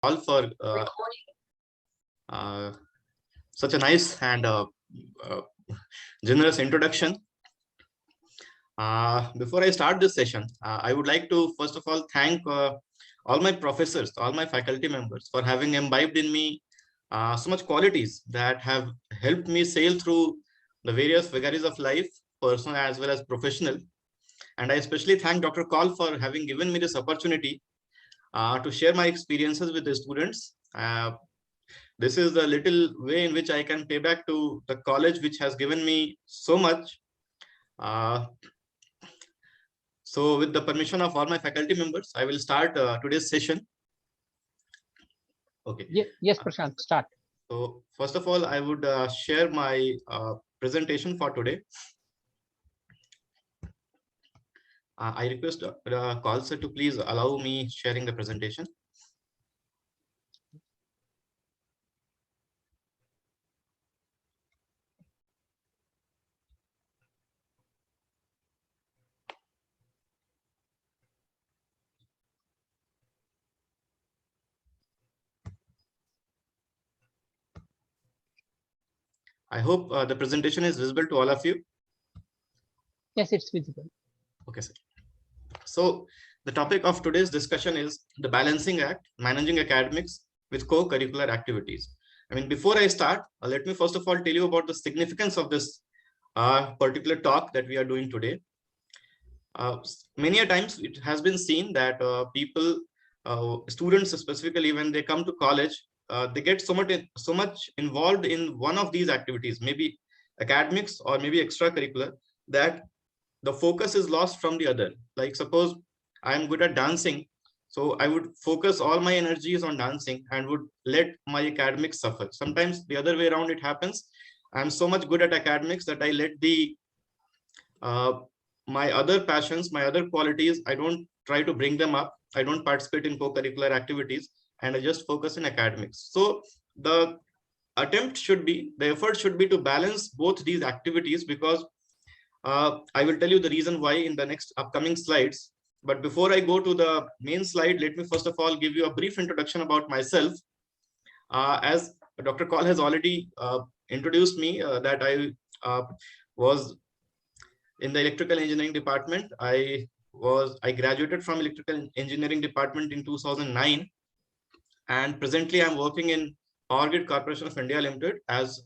all for such a nice and generous introduction. Before I start this session, I would like to first of all thank all my professors, all my faculty members for having imbibed in me so much qualities that have helped me sail through the various vagaries of life, personal as well as professional. And I especially thank Dr. Kaul for having given me this opportunity to share my experiences with the students. This is the little way in which I can pay back to the college, which has given me so much. So with the permission of all my faculty members, I will start today's session. Okay. Yes, Prashant, start. So first of all, I would share my presentation for today. I request Kaul sir to please allow me sharing the presentation. I hope the presentation is visible to all of you. Yes, it's visible. Okay, sir. So the topic of today's discussion is the balancing act, managing academics with co-curricular activities. I mean, before I start, let me first of all tell you about the significance of this particular talk that we are doing today. Many a times it has been seen that people, students specifically, when they come to college, they get so much involved in one of these activities, maybe academics or maybe extracurricular, that the focus is lost from the other. Like suppose I'm good at dancing, so I would focus all my energies on dancing and would let my academics suffer. Sometimes the other way around it happens. I'm so much good at academics that I let the my other passions, my other qualities, I don't try to bring them up. I don't participate in co-curricular activities and I just focus in academics. So the effort should be to balance both these activities, because I will tell you the reason why in the next upcoming slides. But before I go to the main slide, let me first of all give you a brief introduction about myself. As Dr. Kaul has already introduced me, that I was in the electrical engineering department. I graduated from electrical engineering department in 2009, and presently I'm working in Power Grid Corporation of India Limited as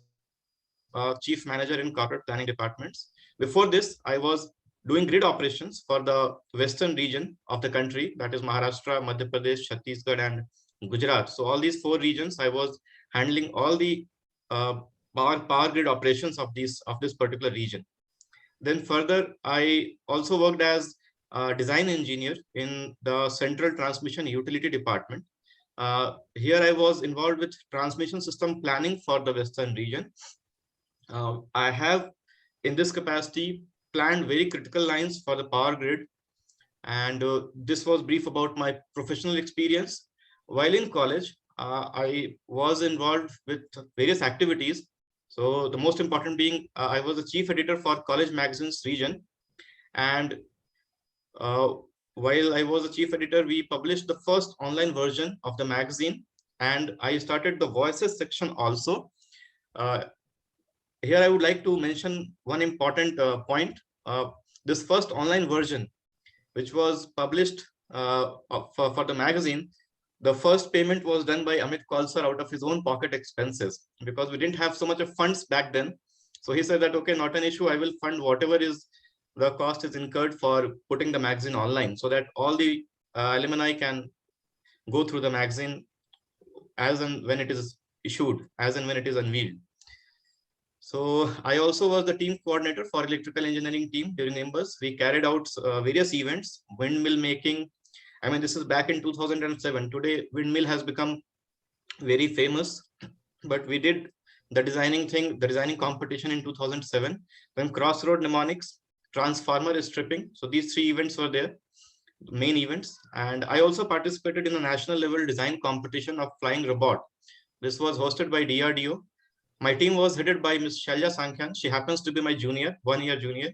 chief manager in corporate planning departments. Before this, I was doing grid operations for the western region of the country, that is Maharashtra, Madhya Pradesh, Chhattisgarh, and Gujarat. So all these four regions, I was handling all the power grid operations of this particular region. Then further, I also worked as a design engineer in the Central Transmission Utility Department. Here I was involved with transmission system planning for the western region. I have, in this capacity, planned very critical lines for the power grid. And this was brief about my professional experience. While in college, I was involved with various activities. So the most important being, I was the chief editor for College Magazine's region. And while I was a chief editor, we published the first online version of the magazine. And I started the voices section also. Here I would like to mention one important point. This first online version, which was published for the magazine, the first payment was done by Amit Kaul sir out of his own pocket expenses, because we didn't have so much of funds back then. So he said that, okay, not an issue. I will fund whatever is the cost is incurred for putting the magazine online, so that all the alumni can go through the magazine as and when it is issued, as and when it is unveiled. So I also was the team coordinator for electrical engineering team during NIMBUS. We carried out various events, windmill making. I mean, this is back in 2007. Today, windmill has become very famous, but we did the designing competition in 2007. Then crossroad mnemonics, transformer stripping. So these three events were there, main events. And I also participated in a national level design competition of flying robot. This was hosted by DRDO. My team was headed by Ms. Shalya Sankyan. She happens to be my junior, 1 year junior.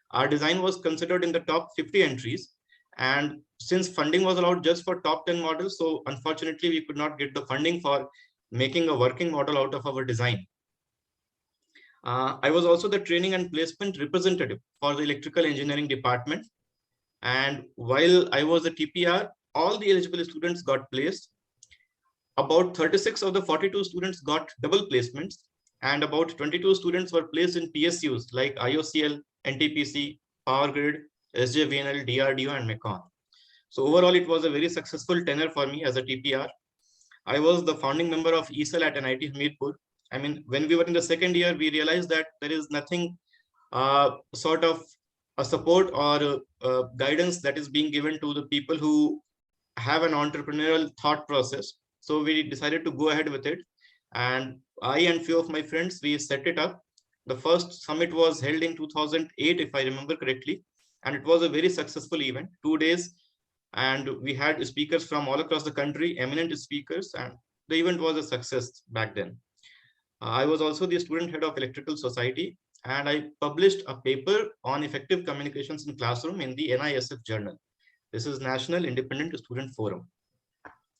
Our design was considered in the top 50 entries. And since funding was allowed just for top 10 models, so unfortunately we could not get the funding for making a working model out of our design. I was also the training and placement representative for the electrical engineering department. And while I was a TPR, all the eligible students got placed. About 36 of the 42 students got double placements, and about 22 students were placed in PSUs like IOCL, NTPC, Power Grid, SJVNL, DRDO, and MECON. So overall, it was a very successful tenure for me as a TPR. I was the founding member of ESL at NIT Hamirpur. I mean, when we were in the second year, we realized that there is nothing sort of a support or guidance that is being given to the people who have an entrepreneurial thought process. So we decided to go ahead with it. And I and few of my friends, we set it up. The first summit was held in 2008, if I remember correctly. And it was a very successful event, 2 days. And we had speakers from all across the country, eminent speakers. And the event was a success back then. I was also the student head of Electrical Society. And I published a paper on effective communications in classroom in the NISF journal. This is National Independent Student Forum.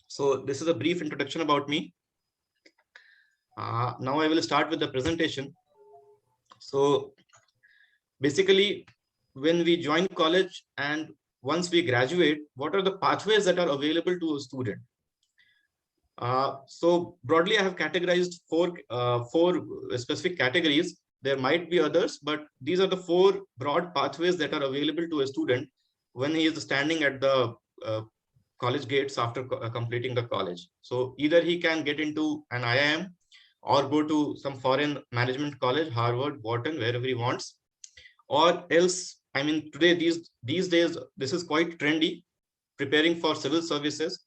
So this is a brief introduction about me. Now I will start with the presentation. So basically, when we join college and once we graduate, what are the pathways that are available to a student? So broadly, I have categorized four specific categories. There might be others, but these are the 4 broad pathways that are available to a student when he is standing at the college gates after completing the college. So either he can get into an IIM or go to some foreign management college, Harvard, Wharton, wherever he wants. Or else, I mean, today, these days, this is quite trendy, preparing for civil services.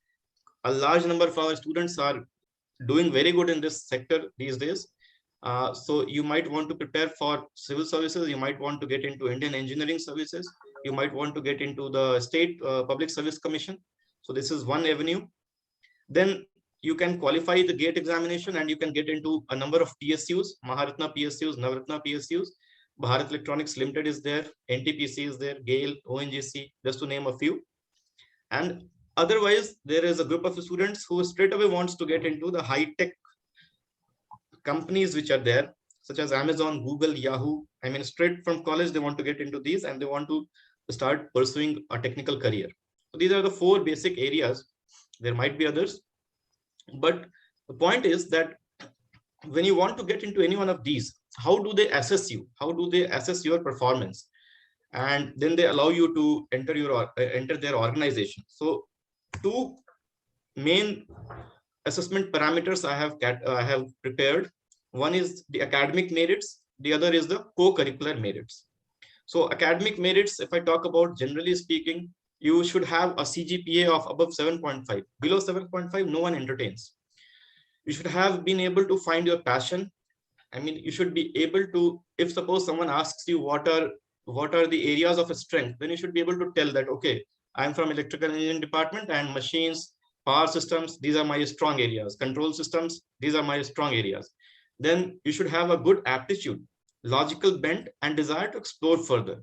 A large number of our students are doing very good in this sector these days. So you might want to prepare for civil services. You might want to get into Indian Engineering Services. You might want to get into the State Public Service Commission. So this is one avenue. Then you can qualify the GATE examination and you can get into a number of PSUs, Maharatna PSUs, Navratna PSUs. Bharat Electronics Limited is there, NTPC is there, GAIL, ONGC, just to name a few. And otherwise, there is a group of students who straight away wants to get into the high-tech companies which are there, such as Amazon, Google, Yahoo. I mean, straight from college, they want to get into these and they want to start pursuing a technical career. So these are the 4 basic areas. There might be others, but the point is that when you want to get into any one of these, how do they assess you? How do they assess your performance? And then they allow you to enter their organization. So 2 main assessment parameters I have prepared. One is the academic merits. The other is the co-curricular merits. So academic merits, if I talk about generally speaking, you should have a CGPA of above 7.5. Below 7.5, no one entertains. You should have been able to find your passion. I mean, you should be able to, if suppose someone asks you what are the areas of strength, then you should be able to tell that, okay, I'm from electrical engineering department and machines, power systems, these are my strong areas. Control systems, these are my strong areas. Then you should have a good aptitude, logical bent, and desire to explore further.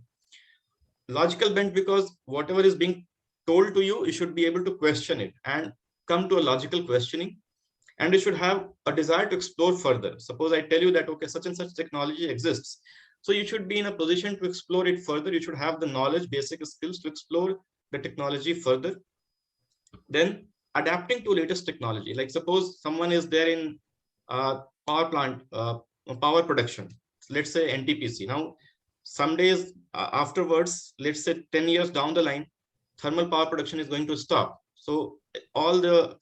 Logical bent because whatever is being told to you, you should be able to question it and come to a logical questioning. And you should have a desire to explore further. Suppose I tell you that, okay, such and such technology exists. So you should be in a position to explore it further. You should have the knowledge, basic skills to explore the technology further. Then adapting to latest technology. Like suppose someone is there in power plant, power production, let's say NTPC. Now, some days afterwards, let's say 10 years down the line, thermal power production is going to stop. So all the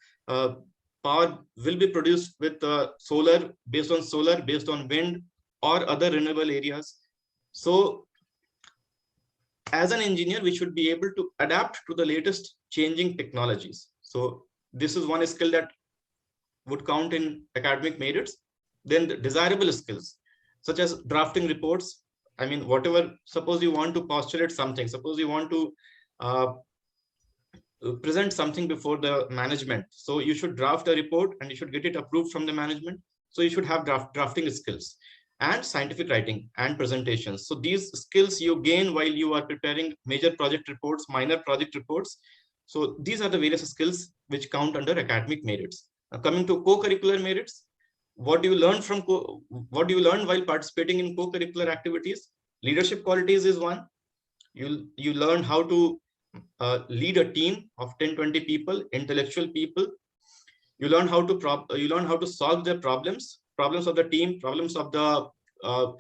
power will be produced with solar, based on wind or other renewable areas. So as an engineer, we should be able to adapt to the latest changing technologies. So this is one skill that would count in academic merits. Then the desirable skills, such as drafting reports. I mean, whatever, suppose you want to postulate something, suppose you want to present something before the management. So you should draft a report and you should get it approved from the management. So you should have drafting skills. and scientific writing and presentations. So these skills you gain while you are preparing major project reports, minor project reports. So these are the various skills which count under academic merits. Now coming to co-curricular merits, what do you learn from what do you learn while participating in co-curricular activities? Leadership qualities is one. You learn how to lead a team of 10-20 people, intellectual people. You learn how to solve the problems of the team, problems of the uh,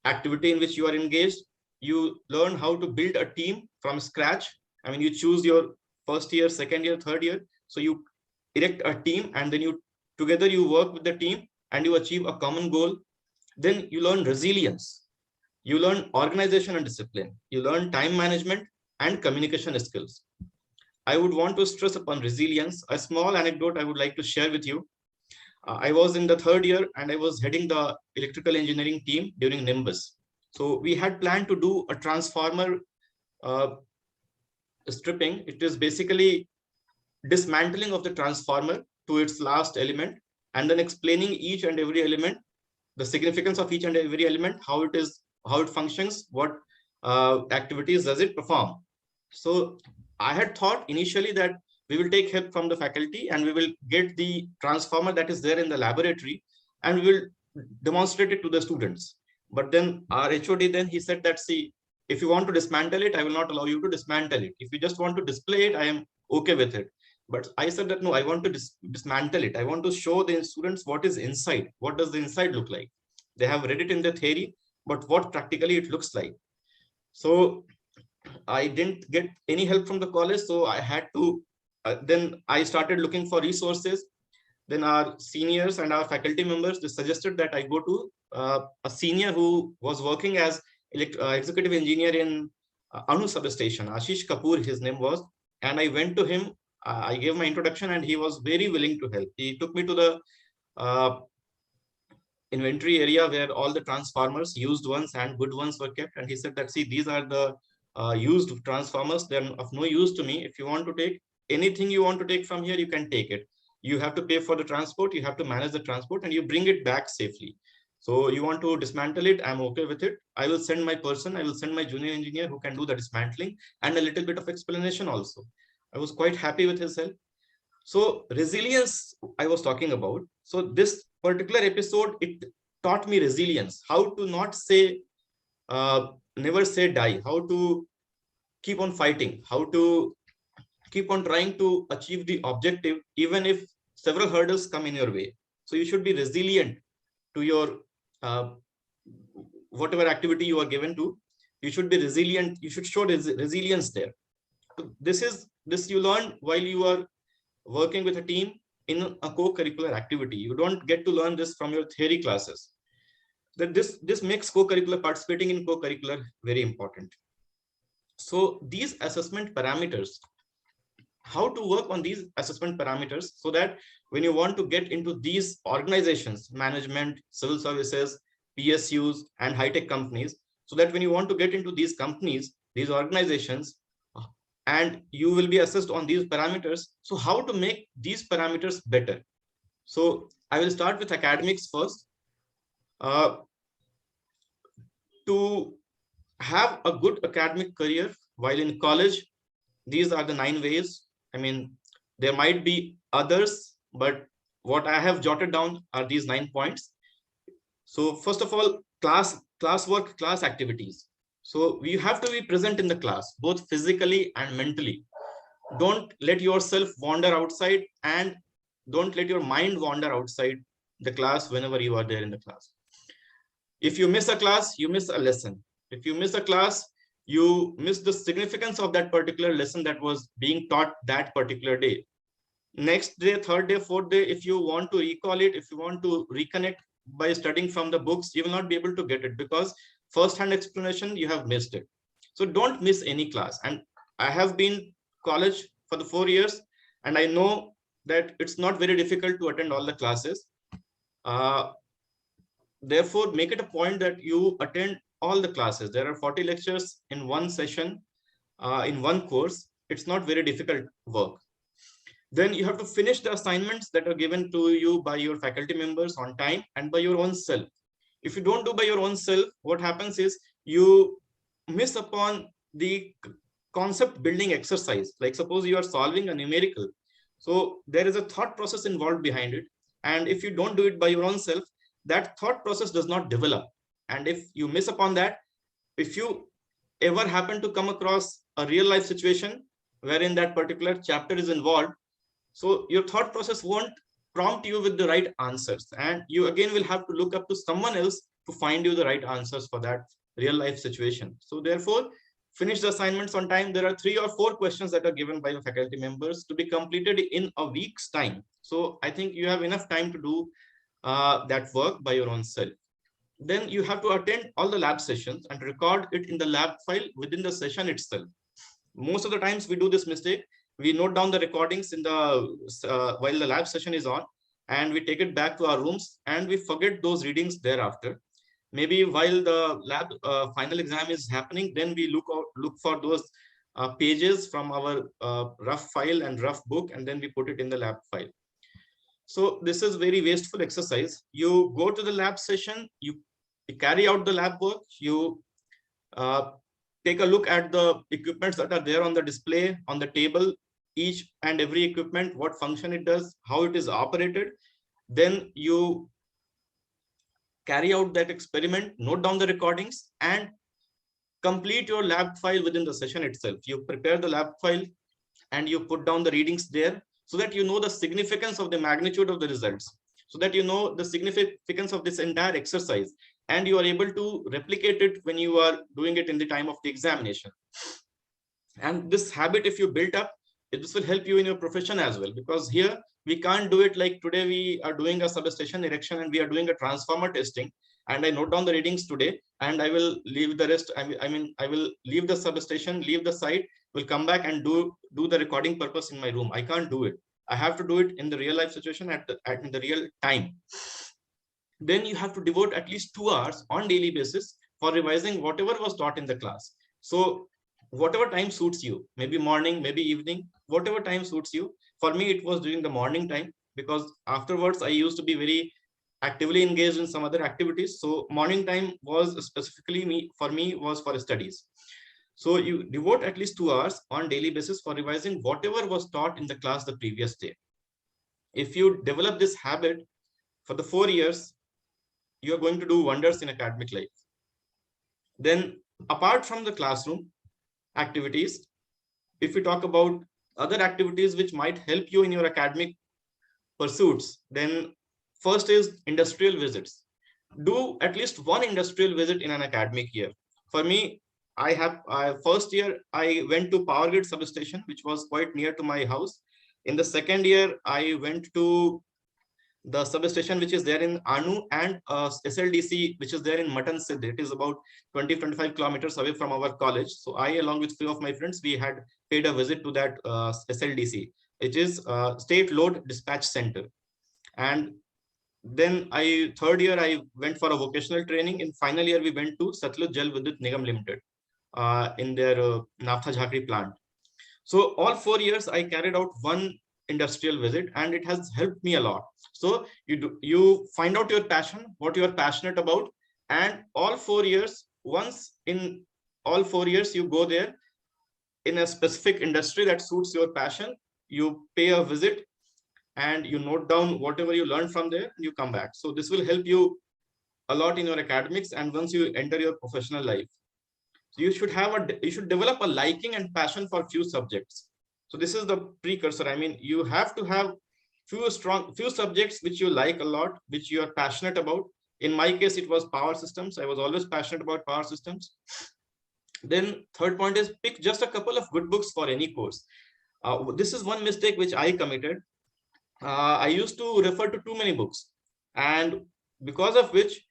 activity in which you are engaged. You learn how to build a team from scratch. I mean, you choose your first year, second year, third year. So you erect a team, and then together you work with the team and you achieve a common goal. Then you learn resilience. You learn organization and discipline. You learn time management and communication skills. I would want to stress upon resilience. A small anecdote I would like to share with you. I was in the third year and I was heading the electrical engineering team during Nimbus. So we had planned to do a transformer stripping. It is basically dismantling of the transformer to its last element, and then explaining each and every element, the significance of each and every element, how it functions, what activities does it perform. So I had thought initially that we will take help from the faculty and we will get the transformer that is there in the laboratory and we will demonstrate it to the students. But then our HOD, then he said that, see, if you want to dismantle it, I will not allow you to dismantle it. If you just want to display it, I am okay with it. But I said that, no, I want to dismantle it. I want to show the students what is inside. What does the inside look like? They have read it in the theory, but what practically it looks like. So I didn't get any help from the college. So I had to, then I started looking for resources. Then our seniors and our faculty members, they suggested that I go to a senior who was working as executive engineer in Anu substation, Ashish Kapoor, his name was. And I went to him, I gave my introduction and he was very willing to help. He took me to the inventory area where all the transformers, used ones and good ones, were kept. And he said that, see, these are the used transformers. They're of no use to me. If you want to take anything you want to take from here, you can take it. You have to pay for the transport. You have to manage the transport and you bring it back safely. So you want to dismantle it, I'm okay with it. I will send my person, I will send my junior engineer who can do the dismantling and a little bit of explanation also. I was quite happy with his help. So resilience I was talking about. So this particular episode, it taught me resilience, how to not say, never say die, how to keep on fighting, how to keep on trying to achieve the objective, even if several hurdles come in your way. So you should be resilient to your whatever activity you are given to. You should be resilient. You should show resilience there. So this you learn while you are working with a team in a co-curricular activity. You don't get to learn this from your theory classes. That this makes co-curricular, participating in co-curricular, very important. So these assessment parameters, how to work on these assessment parameters, so that when you want to get into these organizations, management, civil services, PSUs, and high-tech companies, so that when you want to get into these companies, these organizations, and you will be assessed on these parameters. So how to make these parameters better? So I will start with academics first. To have a good academic career while in college, these are the 9 ways. I mean, there might be others, but what I have jotted down are these 9 points. So first of all, classwork, class activities. So you have to be present in the class, both physically and mentally. Don't let yourself wander outside, and don't let your mind wander outside the class whenever you are there in the class. If you miss a class, you miss a lesson. If you miss a class, you miss the significance of that particular lesson that was being taught that particular day. Next day, third day, fourth day, if you want to recall it, if you want to reconnect by studying from the books, you will not be able to get it because first-hand explanation, you have missed it. So don't miss any class. And I have been college for the 4 years, and I know that it's not very difficult to attend all the classes. Therefore, make it a point that you attend all the classes. There are 40 lectures in one session, in one course. It's not very difficult work. Then you have to finish the assignments that are given to you by your faculty members on time and by your own self. If you don't do by your own self, what happens is you miss upon the concept building exercise. Like suppose you are solving a numerical. So there is a thought process involved behind it. And if you don't do it by your own self, that thought process does not develop. And if you miss upon that, if you ever happen to come across a real life situation wherein that particular chapter is involved, so your thought process won't prompt you with the right answers, and you again will have to look up to someone else to find you the right answers for that real life situation. So therefore, finish the assignments on time. There are 3 or 4 questions that are given by the faculty members to be completed in a week's time. So I think you have enough time to do that work by your own self. Then you have to attend all the lab sessions and record it in the lab file within the session itself. Most of the times we do this mistake. We note down the recordings in the while the lab session is on, and we take it back to our rooms and we forget those readings thereafter. Maybe while the lab final exam is happening, then we look for those pages from our rough file and rough book, and then we put it in the lab file. So this is very wasteful exercise. You go to the lab session, you carry out the lab work, you take a look at the equipments that are there on the display on the table, each and every equipment, what function it does, how it is operated. Then you carry out that experiment, note down the recordings, and complete your lab file within the session itself. You prepare the lab file and you put down the readings there, so that you know the significance of the magnitude of the results, so that you know the significance of this entire exercise, and you are able to replicate it when you are doing it in the time of the examination. And this habit, if you build up, this will help you in your profession as well, because here we can't do it like today we are doing a substation erection and we are doing a transformer testing, and I note down the readings today and I will leave the rest. I will leave the substation, leave the site, will come back and do the recording purpose in my room. I can't do it. I have to do it in the real life situation at the real time. Then you have to devote at least 2 hours on daily basis for revising whatever was taught in the class. So whatever time suits you, maybe morning, maybe evening, whatever time suits you. For me, it was during the morning time, because afterwards I used to be very actively engaged in some other activities. So morning time was specifically for me was for studies. So you devote at least 2 hours on daily basis for revising whatever was taught in the class the previous day. If you develop this habit for the 4 years, you are going to do wonders in academic life. Then apart from the classroom activities, if we talk about other activities which might help you in your academic pursuits, then first is industrial visits. Do at least one industrial visit in an academic year. For me, first year I went to Power Grid substation, which was quite near to my house. In the second year, I went to the substation which is there in Anu, and SLDC which is there in Matan Siddh. It is about 20-25 kilometers away from our college. So I, along with few of my friends, we had paid a visit to that SLDC. It is State Load Dispatch Center. And then third year I went for a vocational training. In final year we went to Satluj Jal Vidyut Nigam Limited in their Naphtha Jhakri plant. So all 4 years I carried out one industrial visit, and it has helped me a lot. So you find out your passion, what you are passionate about, and all 4 years, once in all 4 years you go there in a specific industry that suits your passion, you pay a visit and you note down whatever you learn from there, and you come back. So this will help you a lot in your academics, and once you enter your professional life. So you should develop a liking and passion for few subjects. So this is the precursor. I mean, you have to have few subjects which you like a lot, which you are passionate about. In my case, it was power systems. I was always passionate about power systems. Then third point is pick just a couple of good books for any course. This is one mistake which I committed. I used to refer to too many books, and because of which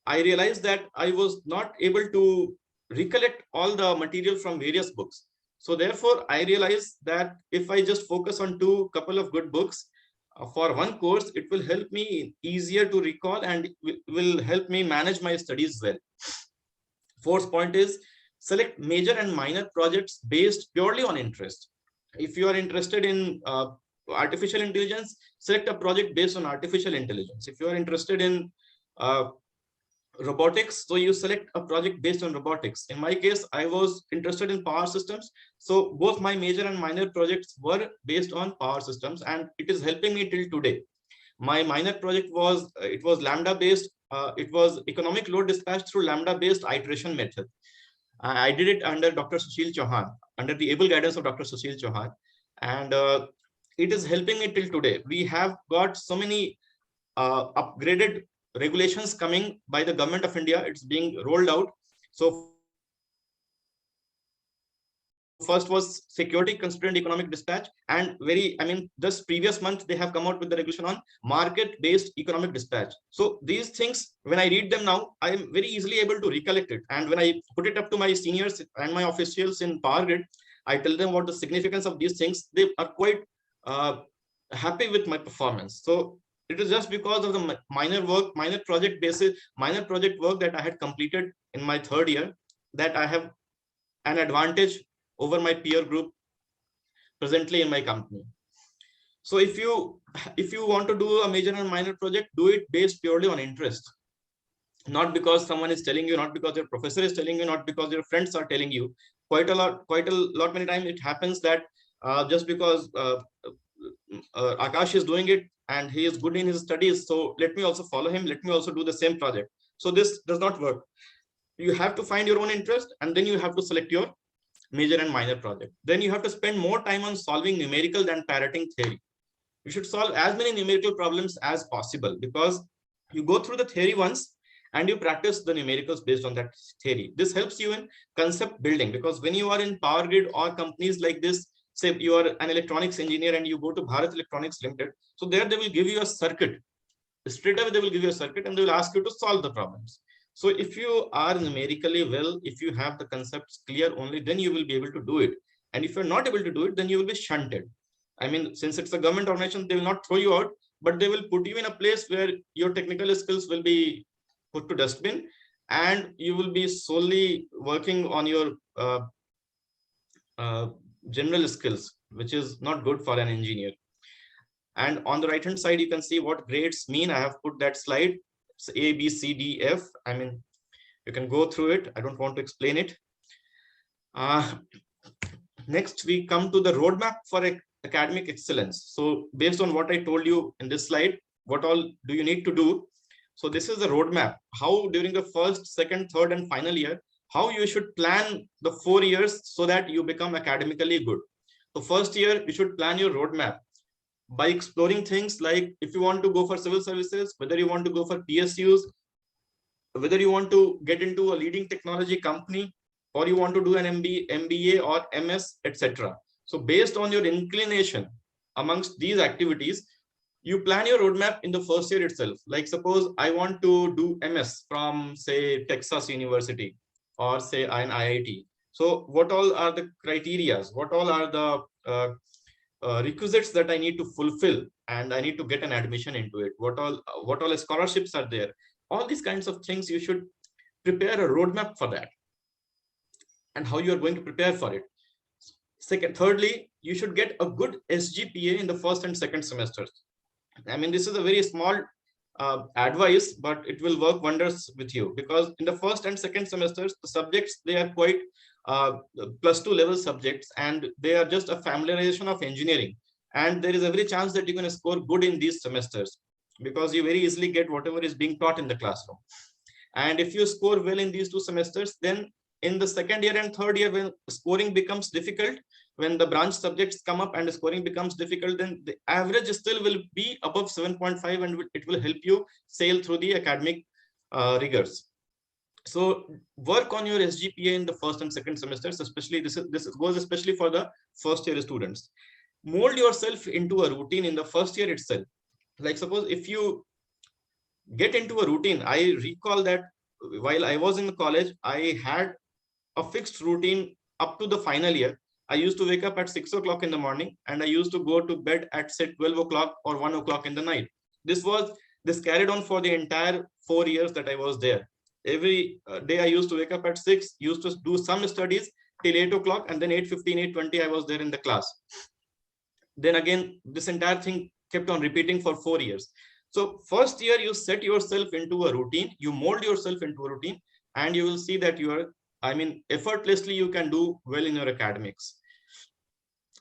I realized that I was not able to recollect all the material from various books. So therefore, I realized that if I just focus on couple of good books for one course, it will help me easier to recall and will help me manage my studies well. Fourth point is select major and minor projects based purely on interest. If you are interested in artificial intelligence, select a project based on artificial intelligence. If you are interested in robotics, so you select a project based on robotics. In my case, I was interested in power systems, so both my major and minor projects were based on power systems, and it is helping me till today. My minor project was it was lambda based. It was economic load dispatch through lambda based iteration method. I did it under Dr. Sushil Chauhan, under the able guidance of Dr. Sushil Chauhan, and it is helping me till today. We have got so many upgraded regulations coming by the government of India. It's being rolled out. So first was security constrained economic dispatch, and just previous month they have come out with the regulation on market based economic dispatch. So these things, when I read them now, I am very easily able to recollect it, and when I put it up to my seniors and my officials in Power Grid, I tell them what the significance of these things. They are quite happy with my performance. So it is just because of the minor project work that I had completed in my third year that I have an advantage over my peer group presently in my company. So if you want to do a major and minor project, do it based purely on interest, not because someone is telling you, not because your professor is telling you, not because your friends are telling you. Quite a lot many times it happens that just because Akash is doing it and he is good in his studies, so let me also follow him, let me also do the same project. So this does not work. You have to find your own interest, and then you have to select your major and minor project. Then you have to spend more time on solving numerical than parroting theory. You should solve as many numerical problems as possible, because you go through the theory once and you practice the numericals based on that theory. This helps you in concept building, because when you are in Power Grid or companies like this, say you are an electronics engineer and you go to Bharat Electronics Limited, so there they will give you a circuit. Straight away they will give you a circuit and they will ask you to solve the problems. So if you are numerically well, if you have the concepts clear only, then you will be able to do it. And if you're not able to do it, then you will be shunted. I mean, since it's a government organization, they will not throw you out, but they will put you in a place where your technical skills will be put to dustbin, and you will be solely working on your general skills, which is not good for an engineer. And on the right hand side, you can see what grades mean. I have put that slide. It's A, B, C, D, F. I mean, you can go through it. I don't want to explain it. Next, we come to the roadmap for academic excellence. So based on what I told you in this slide, what all do you need to do? So this is the roadmap. How during the first, second, third, and final year, how you should plan the 4 years so that you become academically good. So first year, you should plan your roadmap by exploring things like, if you want to go for civil services, whether you want to go for PSUs, whether you want to get into a leading technology company, or you want to do an MBA or MS, etc. So based on your inclination amongst these activities, you plan your roadmap in the first year itself. Like suppose I want to do MS from say Texas University or say an IIT. So what all are the criteria? What all are the requisites that I need to fulfill, and I need to get an admission into it? What all scholarships are there? All these kinds of things, you should prepare a roadmap for that, and how you are going to prepare for it. Thirdly, you should get a good SGPA in the first and second semesters. I mean, this is a very small advice, but it will work wonders with you, because in the first and second semesters, the subjects, they are quite +2 level subjects, and they are just a familiarization of engineering. And there is every chance that you're going to score good in these semesters, because you very easily get whatever is being taught in the classroom. And if you score well in these 2 semesters, then in the second year and third year, when scoring becomes difficult, when the branch subjects come up and the scoring becomes difficult, then the average still will be above 7.5, and it will help you sail through the academic rigors. So work on your SGPA in the first and second semesters, especially this goes especially for the first year students. Mold yourself into a routine in the first year itself. Like suppose if you get into a routine, I recall that while I was in college, I had a fixed routine up to the final year. I used to wake up at 6 o'clock in the morning, and I used to go to bed at say 12 o'clock or 1 o'clock in the night. This carried on for the entire 4 years that I was there. Every day I used to wake up at 6, used to do some studies till 8 o'clock, and then 8:15, 8:20 I was there in the class. Then again, this entire thing kept on repeating for 4 years. So first year, you set yourself into a routine, you mold yourself into a routine, and you will see that you are, effortlessly, you can do well in your academics.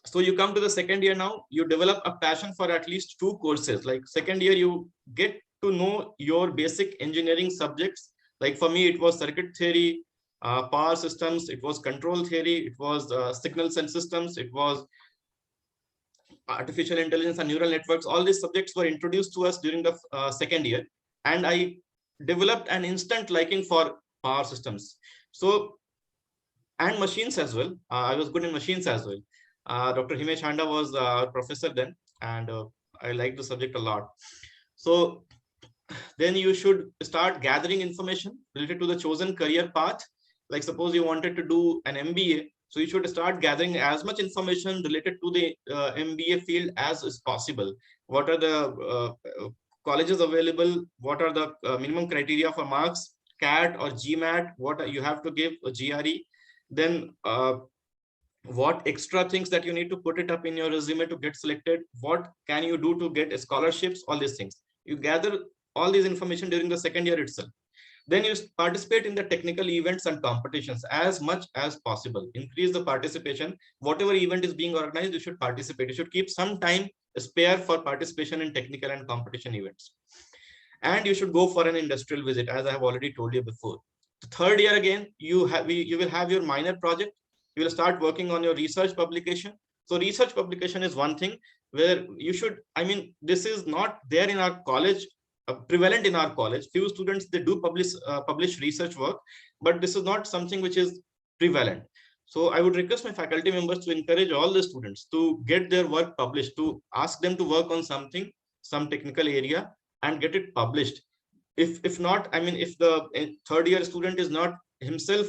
So you come to the second year now, you develop a passion for at least 2 courses. Like second year, you get to know your basic engineering subjects. Like for me, it was circuit theory, power systems, it was control theory, it was signals and systems, it was artificial intelligence and neural networks. All these subjects were introduced to us during the second year, and I developed an instant liking for power systems. So, and machines as well. I was good in machines as well. Dr. Himesh Handa was our professor then, and I liked the subject a lot. So then you should start gathering information related to the chosen career path. Like suppose you wanted to do an MBA, so you should start gathering as much information related to the MBA field as is possible. What are the colleges available? What are the minimum criteria for marks, CAT or GMAT? What you have to give a GRE? Then what extra things that you need to put it up in your resume to get selected? What can you do to get scholarships? All these things. You gather all these information during the second year itself. Then you participate in the technical events and competitions as much as possible. Increase the participation. Whatever event is being organized, you should participate. You should keep some time spare for participation in technical and competition events. And you should go for an industrial visit, as I have already told you before. The third year again, you will have your minor project. You will start working on your research publication. So research publication is one thing where you should, this is not there in our college, prevalent in our college. Few students, they do publish research work, but this is not something which is prevalent. So I would request my faculty members to encourage all the students to get their work published, to ask them to work on something, some technical area, and get it published. If not, if the third year student is not himself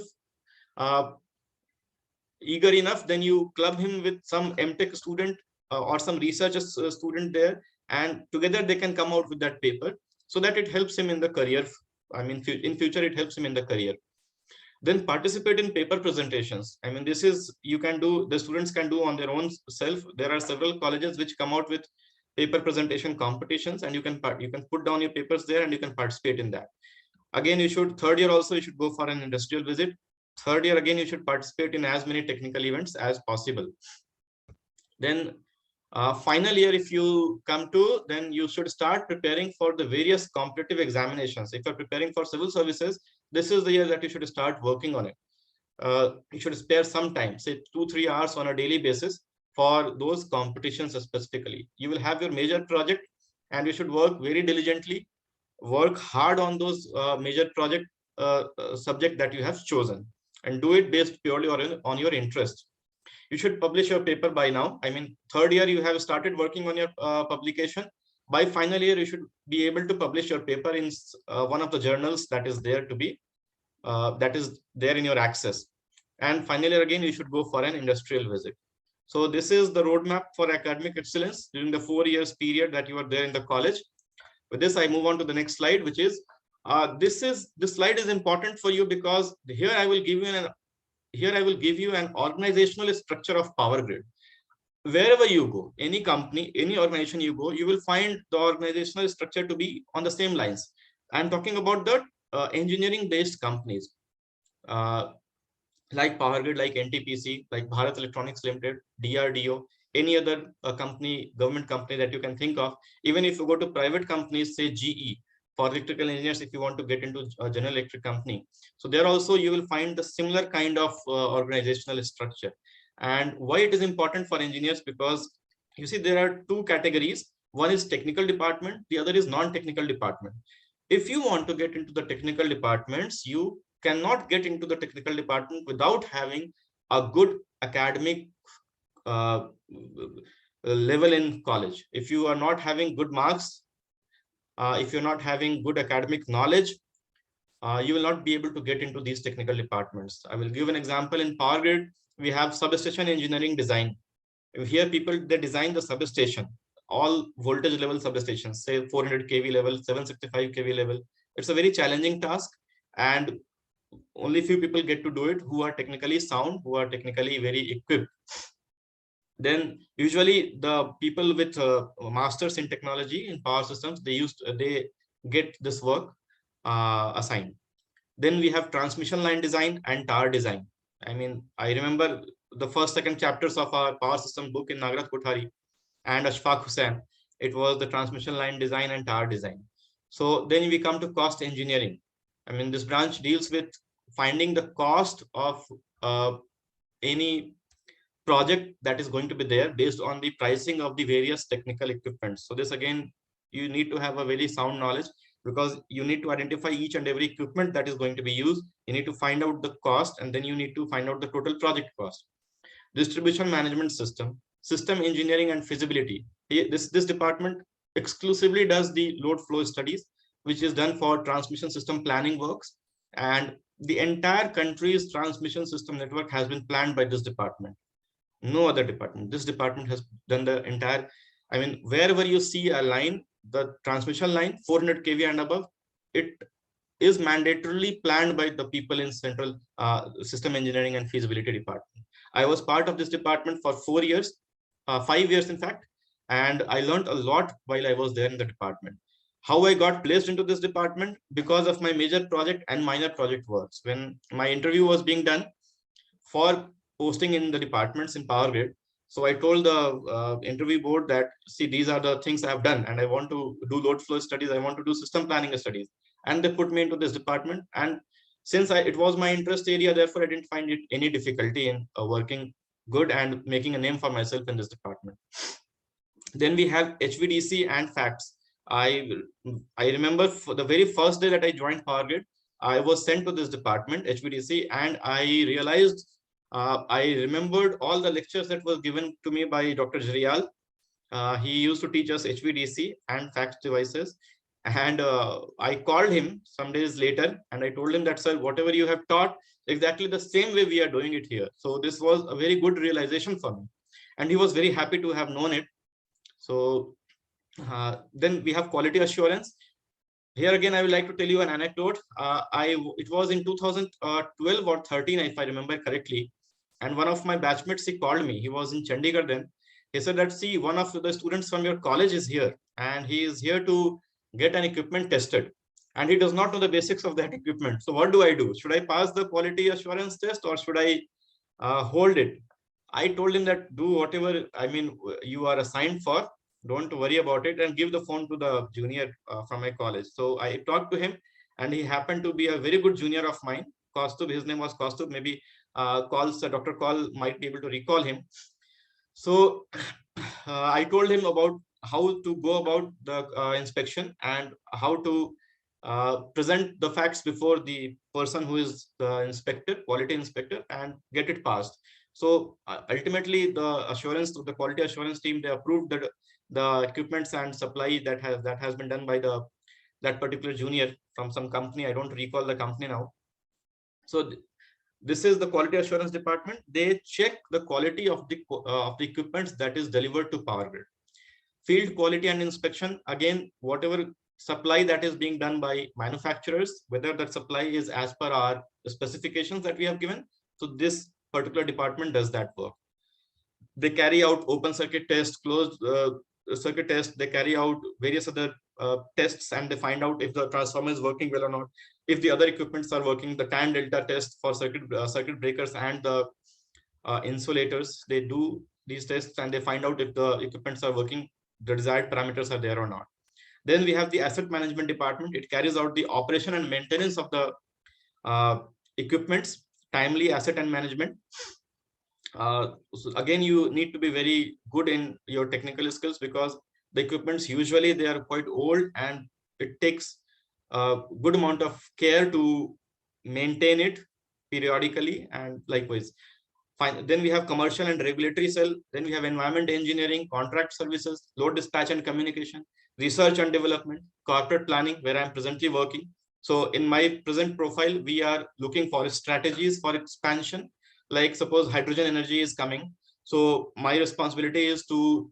eager enough, then you club him with some MTech student or some research student there, and together they can come out with that paper, so that it helps him in the career. In future, it helps him in the career. Then participate in paper presentations. This is, the students can do on their own self. There are several colleges which come out with paper presentation competitions, and you can put down your papers there and you can participate in that. Again, third year also, you should go for an industrial visit. Third year, again, you should participate in as many technical events as possible. Then final year, if you come to, then you should start preparing for the various competitive examinations. If you're preparing for civil services, this is the year that you should start working on it. You should spare some time, say 2-3 hours on a daily basis for those competitions specifically. You will have your major project, and you should work very diligently, work hard on those major project subject that you have chosen, and do it based purely on your interest. You should publish your paper by now. Third year, you have started working on your publication. By final year, you should be able to publish your paper in one of the journals that is there in your access. And finally, again, you should go for an industrial visit. So this is the roadmap for academic excellence during the 4 years period that you are there in the college. With this, I move on to the next slide, which is this slide is important for you because here I will give you an organizational structure of Power Grid. Wherever you go, any company, any organization you go, you will find the organizational structure to be on the same lines. I'm talking about the engineering-based companies like Power Grid, like NTPC, like Bharat Electronics Limited, DRDO, any other government company that you can think of. Even if you go to private companies, say GE, for electrical engineers, if you want to get into a General Electric company. So there also you will find the similar kind of organizational structure. And why it is important for engineers, because you see there are 2 categories. One is technical department, the other is non-technical department. If you want to get into the technical departments, you cannot get into the technical department without having a good academic level in college. If you are not having good marks, if you're not having good academic knowledge, you will not be able to get into these technical departments. I will give an example. In Power Grid, we have substation engineering design. Here people, they design the substation, all voltage level substations, say 400 kV level, 765 kV level. It's a very challenging task, and only few people get to do it who are technically sound, who are technically very equipped. Then usually the people with masters in technology in power systems, they get this work assigned. Then we have transmission line design and tower design. I mean, I remember the first, second chapters of our power system book in Nagraj Kothari and Ashfaq Hussain. It was the transmission line design and tower design. So then we come to cost engineering. I mean, this branch deals with finding the cost of any project that is going to be there based on the pricing of the various technical equipment. So this again, you need to have a very sound knowledge, because you need to identify each and every equipment that is going to be used. You need to find out the cost, and then you need to find out the total project cost. Distribution management system, system engineering and feasibility. This department exclusively does the load flow studies, which is done for transmission system planning works. And the entire country's transmission system network has been planned by this department. No other department. This department has done the entire, I mean, wherever you see a line, the transmission line 400 kV and above, it is mandatorily planned by the people in central system engineering and feasibility department. I was part of this department for 4 years, 5 years in fact, and I learned a lot while I was there in the department. How I got placed into this department? Because of my major project and minor project works. When my interview was being done for posting in the departments in Power Grid, so I told the interview board that, see, these are the things I have done, and I want to do load flow studies, I want to do system planning studies. And they put me into this department. And since it was my interest area, therefore I didn't find it any difficulty in working good and making a name for myself in this department. Then we have HVDC and facts. I remember for the very first day that I joined Power Grid, I was sent to this department, HVDC, and I realized, I remembered all the lectures that were given to me by Dr. Jarial. He used to teach us HVDC and fax devices. And I called him some days later and I told him that, sir, whatever you have taught, exactly the same way we are doing it here. So this was a very good realization for me. And he was very happy to have known it. So then we have quality assurance. Here again, I would like to tell you an anecdote. It was in 2012 or 13, if I remember correctly. And one of my batchmates, he called me. He was in Chandigarh then. He said that, see, one of the students from your college is here, and he is here to get an equipment tested. And he does not know the basics of that equipment. So what do I do? Should I pass the quality assurance test or should I hold it? I told him that do whatever, I mean, you are assigned for. Don't worry about it, and give the phone to the junior from my college. So I talked to him, and he happened to be a very good junior of mine. Kaustubh, his name was Kaustubh. Maybe Dr. Kaul might be able to recall him. So I told him about how to go about the inspection and how to present the facts before the person who is the inspector, quality inspector, and get it passed. So ultimately, the quality assurance team, they approved that the equipments and supply that has been done by that particular junior from some company. I don't recall the company now. So this is the quality assurance department. They check the quality of the equipments that is delivered to Power Grid. Field quality and inspection, again, whatever supply that is being done by manufacturers, whether that supply is as per our specifications that we have given. So this particular department does that work. They carry out open circuit tests, closed circuit tests. They carry out various other tests, and they find out if the transformer is working well or not. If the other equipments are working, the tan delta test for circuit breakers and the insulators, they do these tests and they find out if the equipments are working, the desired parameters are there or not. Then we have the asset management department. It carries out the operation and maintenance of the equipments, timely asset and management. So again, you need to be very good in your technical skills, because the equipments usually they are quite old and it takes a good amount of care to maintain it periodically, and likewise. Fine. Then we have commercial and regulatory cell. Then we have environment engineering, contract services, load dispatch and communication, research and development, corporate planning, where I'm presently working. So in my present profile, we are looking for strategies for expansion. Like suppose hydrogen energy is coming. So my responsibility is to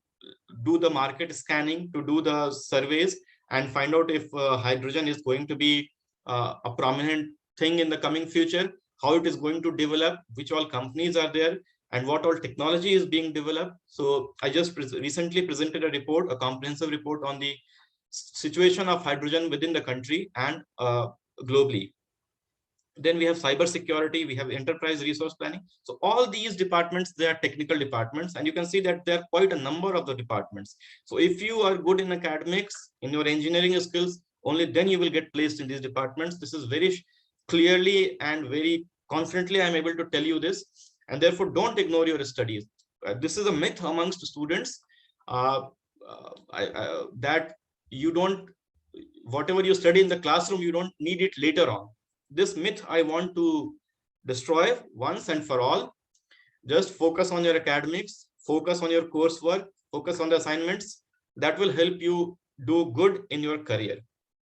do the market scanning, to do the surveys and find out if hydrogen is going to be a prominent thing in the coming future, how it is going to develop, which all companies are there, and what all technology is being developed. So I just recently presented a report, a comprehensive report on the situation of hydrogen within the country and globally. Then we have cyber security, we have enterprise resource planning. So all these departments, they are technical departments, and you can see that there are quite a number of the departments. So if you are good in academics, in your engineering skills, only then you will get placed in these departments. This is very clearly and very confidently I'm able to tell you this, and therefore don't ignore your studies. This is a myth amongst students, that you don't, whatever you study in the classroom, you don't need it later on. This myth I want to destroy once and for all. Just focus on your academics, focus on your coursework, focus on the assignments. That will help you do good in your career.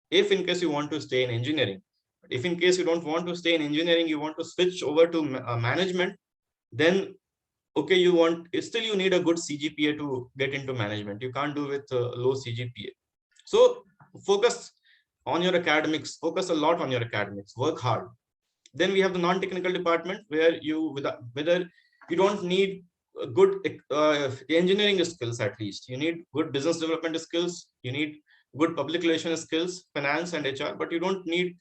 If in case you want to stay in engineering, if in case you don't want to stay in engineering, you want to switch over to management, then okay, you need a good CGPA to get into management. You can't do with low CGPA. So focus on your academics, focus a lot on your academics, work hard. Then we have the non-technical department, where whether you don't need good engineering skills, at least you need good business development skills, you need good public relations skills, finance and HR, but you don't need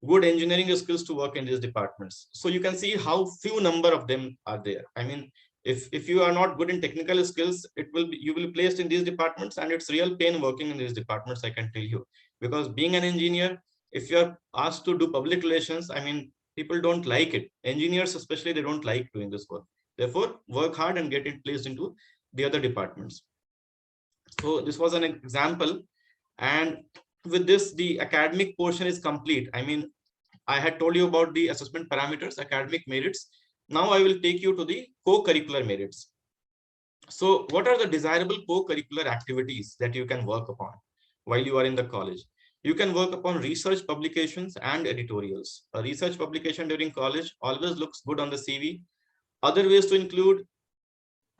good engineering skills to work in these departments. So you can see how few number of them are there. I mean, if you are not good in technical skills, you will be placed in these departments, and it's real pain working in these departments, I can tell you. Because being an engineer, if you are asked to do public relations, I mean, people don't like it. Engineers especially, they don't like doing this work. Therefore, work hard and get it placed into the other departments. So this was an example, and with this, the academic portion is complete. I mean, I had told you about the assessment parameters, academic merits. Now I will take you to the co-curricular merits. So what are the desirable co-curricular activities that you can work upon while you are in the college? You can work upon research publications and editorials. A research publication during college always looks good on the CV. Other ways to include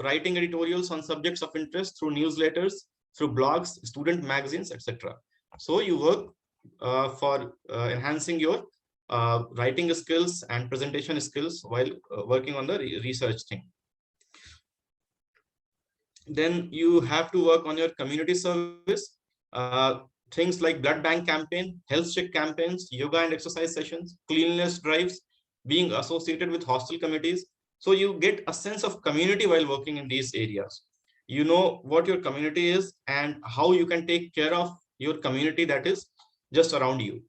writing editorials on subjects of interest through newsletters, through blogs, student magazines, etc. So you work for enhancing your writing skills and presentation skills while working on the research thing. Then you have to work on your community service, things like blood bank campaign, health check campaigns, yoga and exercise sessions, cleanliness drives, being associated with hostel committees. So you get a sense of community while working in these areas. You know what your community is and how you can take care of your community that is just around you.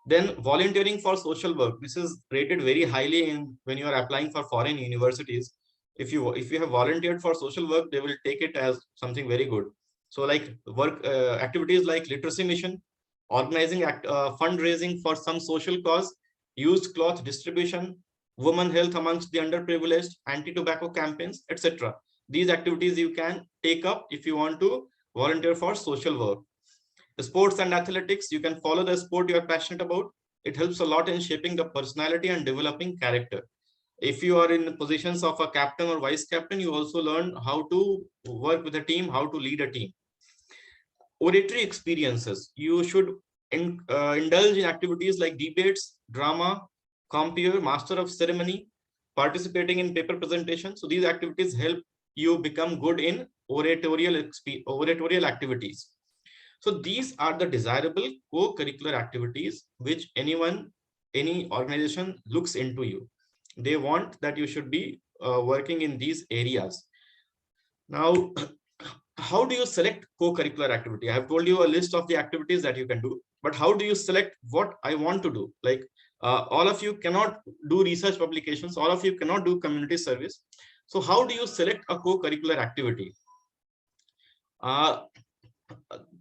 Then volunteering for social work. This is rated very highly in when you are applying for foreign universities. If you have volunteered for social work, they will take it as something very good. So like activities like literacy mission, organizing fundraising for some social cause, used cloth distribution, women health amongst the underprivileged, anti-tobacco campaigns, etc. These activities you can take up if you want to volunteer for social work. The sports and athletics, you can follow the sport you are passionate about. It helps a lot in shaping the personality and developing character. If you are in positions of a captain or vice captain, you also learn how to work with a team, how to lead a team. Oratory experiences, you should indulge in activities like debates, drama, compere, master of ceremony, participating in paper presentation. So these activities help you become good in oratorial activities. So these are the desirable co-curricular activities which any organization looks into you. They want that you should be working in these areas. Now, how do you select co-curricular activity? I have told you a list of the activities that you can do, but how do you select what I want to do? Like all of you cannot do research publications, all of you cannot do community service. So how do you select a co-curricular activity?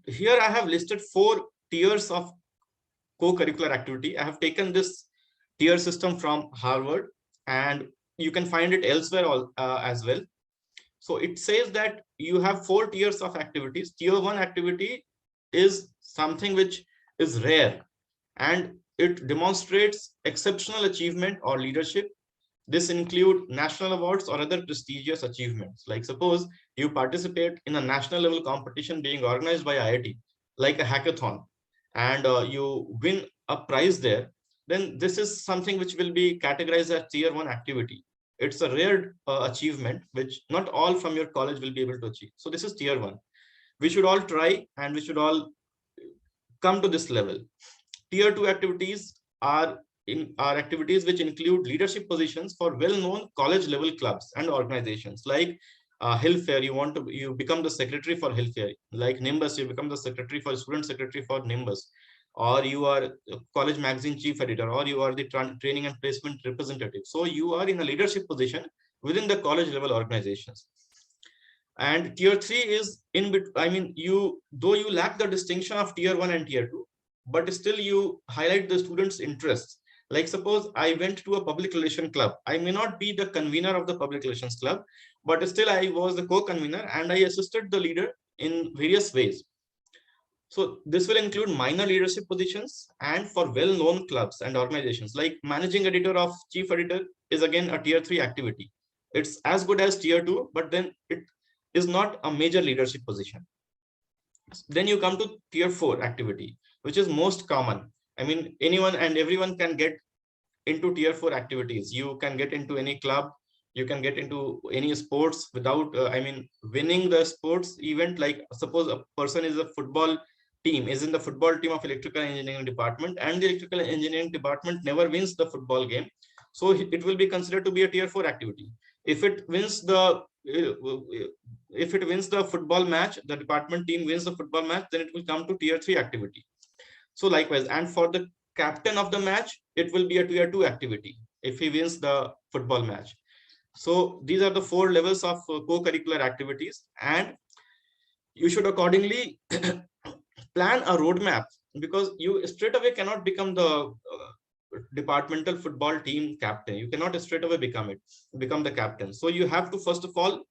Here I have listed 4 tiers of co-curricular activity. I have taken this tier system from Harvard, and you can find it elsewhere as well. So it says that you have 4 tiers of activities. Tier 1 activity is something which is rare and it demonstrates exceptional achievement or leadership. This include national awards or other prestigious achievements. Like suppose you participate in a national level competition being organized by IIT, like a hackathon, and you win a prize there, then this is something which will be categorized as tier 1 activity. It's a rare achievement, which not all from your college will be able to achieve. So this is tier 1. We should all try and we should all come to this level. Tier 2 activities are activities which include leadership positions for well-known college level clubs and organizations like Hill Fair. You become the secretary for Hill Fair. Like Nimbus, you become the secretary for student secretary for Nimbus, or you are a college magazine chief editor, or you are the training and placement representative. So you are in a leadership position within the college level organizations. And tier 3 is though you lack the distinction of tier 1 and tier 2, but still you highlight the students' interests. Like suppose I went to a public relation club. I may not be the convener of the public relations club, but still I was the co-convener and I assisted the leader in various ways. So this will include minor leadership positions and for well-known clubs and organizations. Like managing editor of chief editor is again a tier 3 activity. It's as good as tier 2, but then it is not a major leadership position. Then you come to tier 4 activity, which is most common. I mean, anyone and everyone can get into tier 4 activities. You can get into any club, you can get into any sports without, winning the sports event. Like suppose a person is in the football team of electrical engineering department, and the electrical engineering department never wins the football game. So it will be considered to be a tier 4 activity. If it wins the football match, the department team wins the football match, then it will come to tier 3 activity. So likewise, and for the captain of the match, it will be a tier 2 activity if he wins the football match. So these are the 4 levels of co-curricular activities, and you should accordingly plan a roadmap, because you straight away cannot become the departmental football team captain. You cannot straight away become the captain. So you have to first of all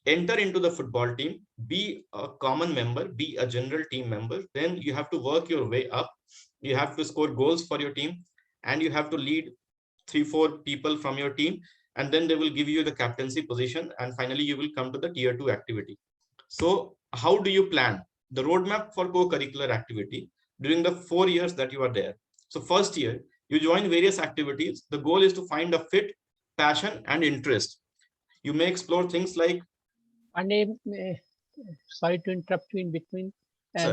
enter into the football team, be a common member, be a general team member. Then you have to work your way up. You have to score goals for your team, and you have to lead 3-4 people from your team, and then they will give you the captaincy position, and finally you will come to the tier 2 activity. So how do you plan the roadmap for co-curricular activity during the 4 years that you are there? So first year, you join various activities. The goal is to find a fit, passion, and interest. You may explore things like, and sorry to interrupt you in between.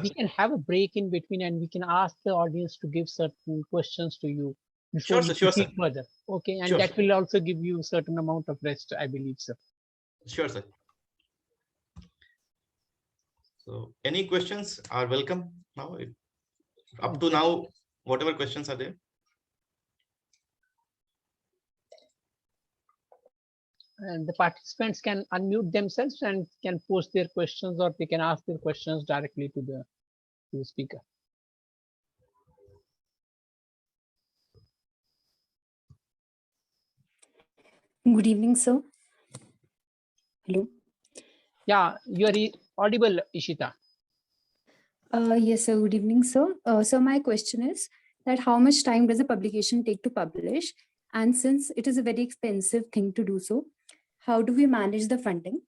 We can have a break in between, and we can ask the audience to give certain questions to you before you proceed further. Okay, and that will also give you a certain amount of rest, I believe, sir. Sure, sir. So any questions are welcome now. Up to now, whatever questions are there. And the participants can unmute themselves and can post their questions, or they can ask their questions directly to the speaker. Good evening, sir. Hello. Yeah, you are audible, Ishita. Yes, sir. Good evening, sir. So my question is that how much time does a publication take to publish? And since it is a very expensive thing to do so, how do we manage the funding?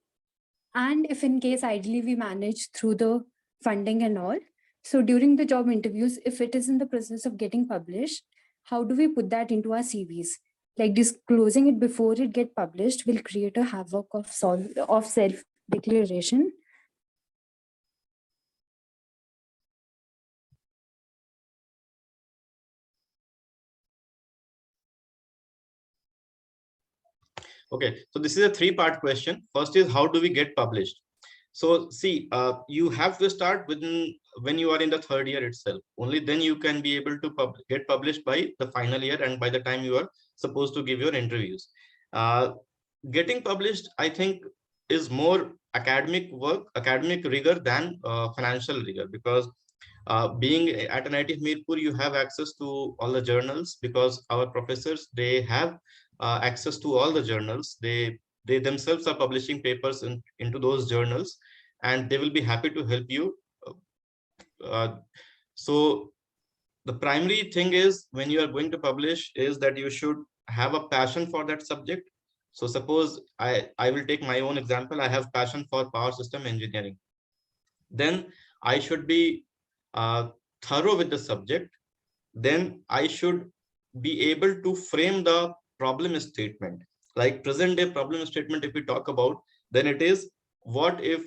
And if in case ideally we manage through the funding and all, so during the job interviews, if it is in the process of getting published, how do we put that into our CVs? Like disclosing it before it get published will create a havoc of self-declaration. Okay, so this is a 3-part question. First is, how do we get published? So see, you have to start when you are in the 3rd year itself. Only then you can be able to get published by the final year, and by the time you are supposed to give your interviews. Getting published, I think, is more academic rigor than financial rigor, because being at an IIT Hamirpur, you have access to all the journals, because our professors, they have access to all the journals. They themselves are publishing papers into those journals, and they will be happy to help you. So the primary thing is, when you are going to publish, is that you should have a passion for that subject. So suppose I will take my own example. I have passion for power system engineering. Then I should be thorough with the subject. Then I should be able to frame the problem statement. Like present day problem statement, if we talk about, then it is, what if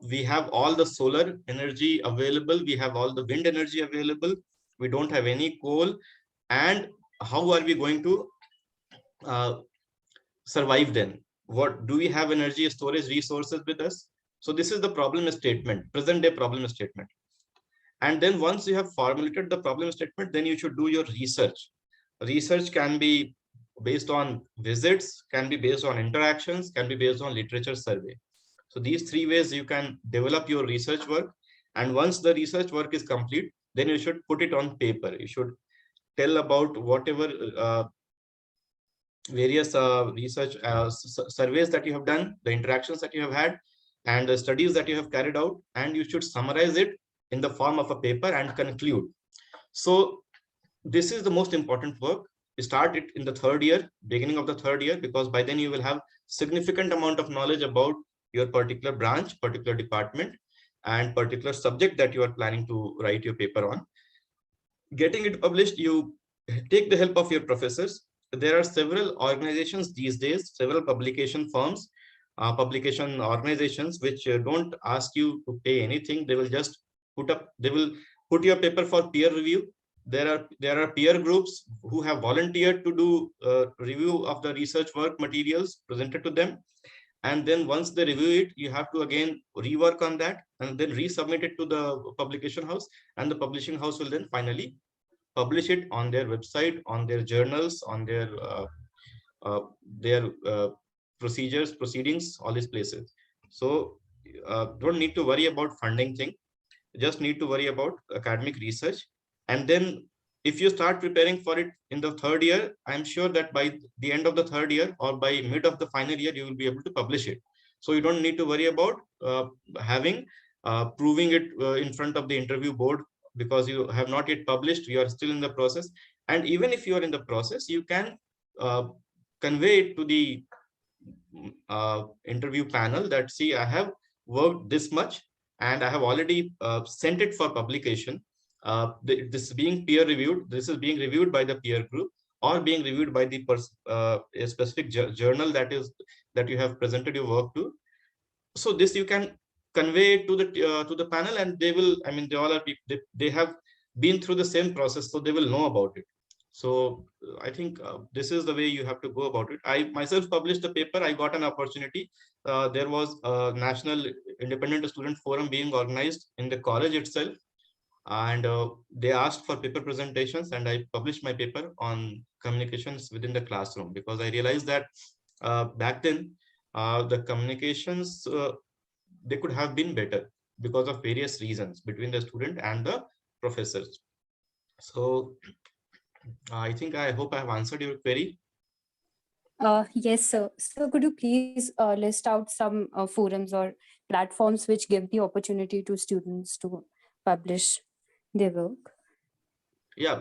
we have all the solar energy available, we have all the wind energy available, we don't have any coal, and how are we going to uh, survive then? What do we have energy storage resources with us? So this is the problem statement, present day problem statement. And then once you have formulated the problem statement, then you should do your research. Research can be based on visits, can be based on interactions, can be based on literature survey. So these three ways you can develop your research work. And once the research work is complete, then you should put it on paper. You should tell about whatever various research surveys that you have done, the interactions that you have had, and the studies that you have carried out, and you should summarize it in the form of a paper and conclude. So this is the most important work. Start it in the third year, beginning of the third year, because by then you will have significant amount of knowledge about your particular branch, particular department, and particular subject that you are planning to write your paper on. Getting it published, you take the help of your professors. There are several organizations these days, several publication firms, publication organizations, which don't ask you to pay anything. They will just they will put your paper for peer review. There are peer groups who have volunteered to do review of the research work materials presented to them. And then once they review it, you have to again rework on that and then resubmit it to the publication house, and the publishing house will then finally publish it on their website, on their journals, on their procedures, proceedings, all these places. So don't need to worry about funding thing, just need to worry about academic research. And then if you start preparing for it in the third year, I'm sure that by the end of the third year or by mid of the final year, you will be able to publish it. So you don't need to worry about proving it in front of the interview board, because you have not yet published, you are still in the process. And even if you are in the process, you can convey it to the interview panel that, see, I have worked this much and I have already sent it for publication. This is being peer reviewed, this is being reviewed by the peer group or being reviewed by the a specific journal that you have presented your work to. So this you can convey it to the panel, and they will, I mean, they all are people, they have been through the same process, so they will know about it. So I think this is the way you have to go about it. I myself published a paper. I got an opportunity. There was a national independent student forum being organized in the college itself, and they asked for paper presentations, and I published my paper on communications within the classroom, because I realized that back then the communications they could have been better because of various reasons between the student and the professors. So I think, I hope I have answered your query. Yes, sir. So could you please list out some forums or platforms which give the opportunity to students to publish their work? Yeah,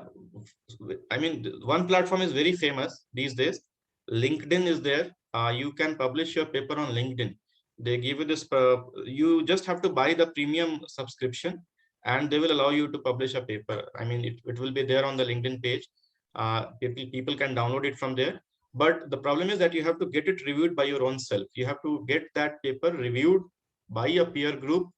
I mean, one platform is very famous these days. LinkedIn is there. You can publish your paper on LinkedIn. They give you this, you just have to buy the premium subscription and they will allow you to publish a paper. I mean, it will be there on the LinkedIn page. People can download it from there. But the problem is that you have to get it reviewed by your own self. You have to get that paper reviewed by a peer group.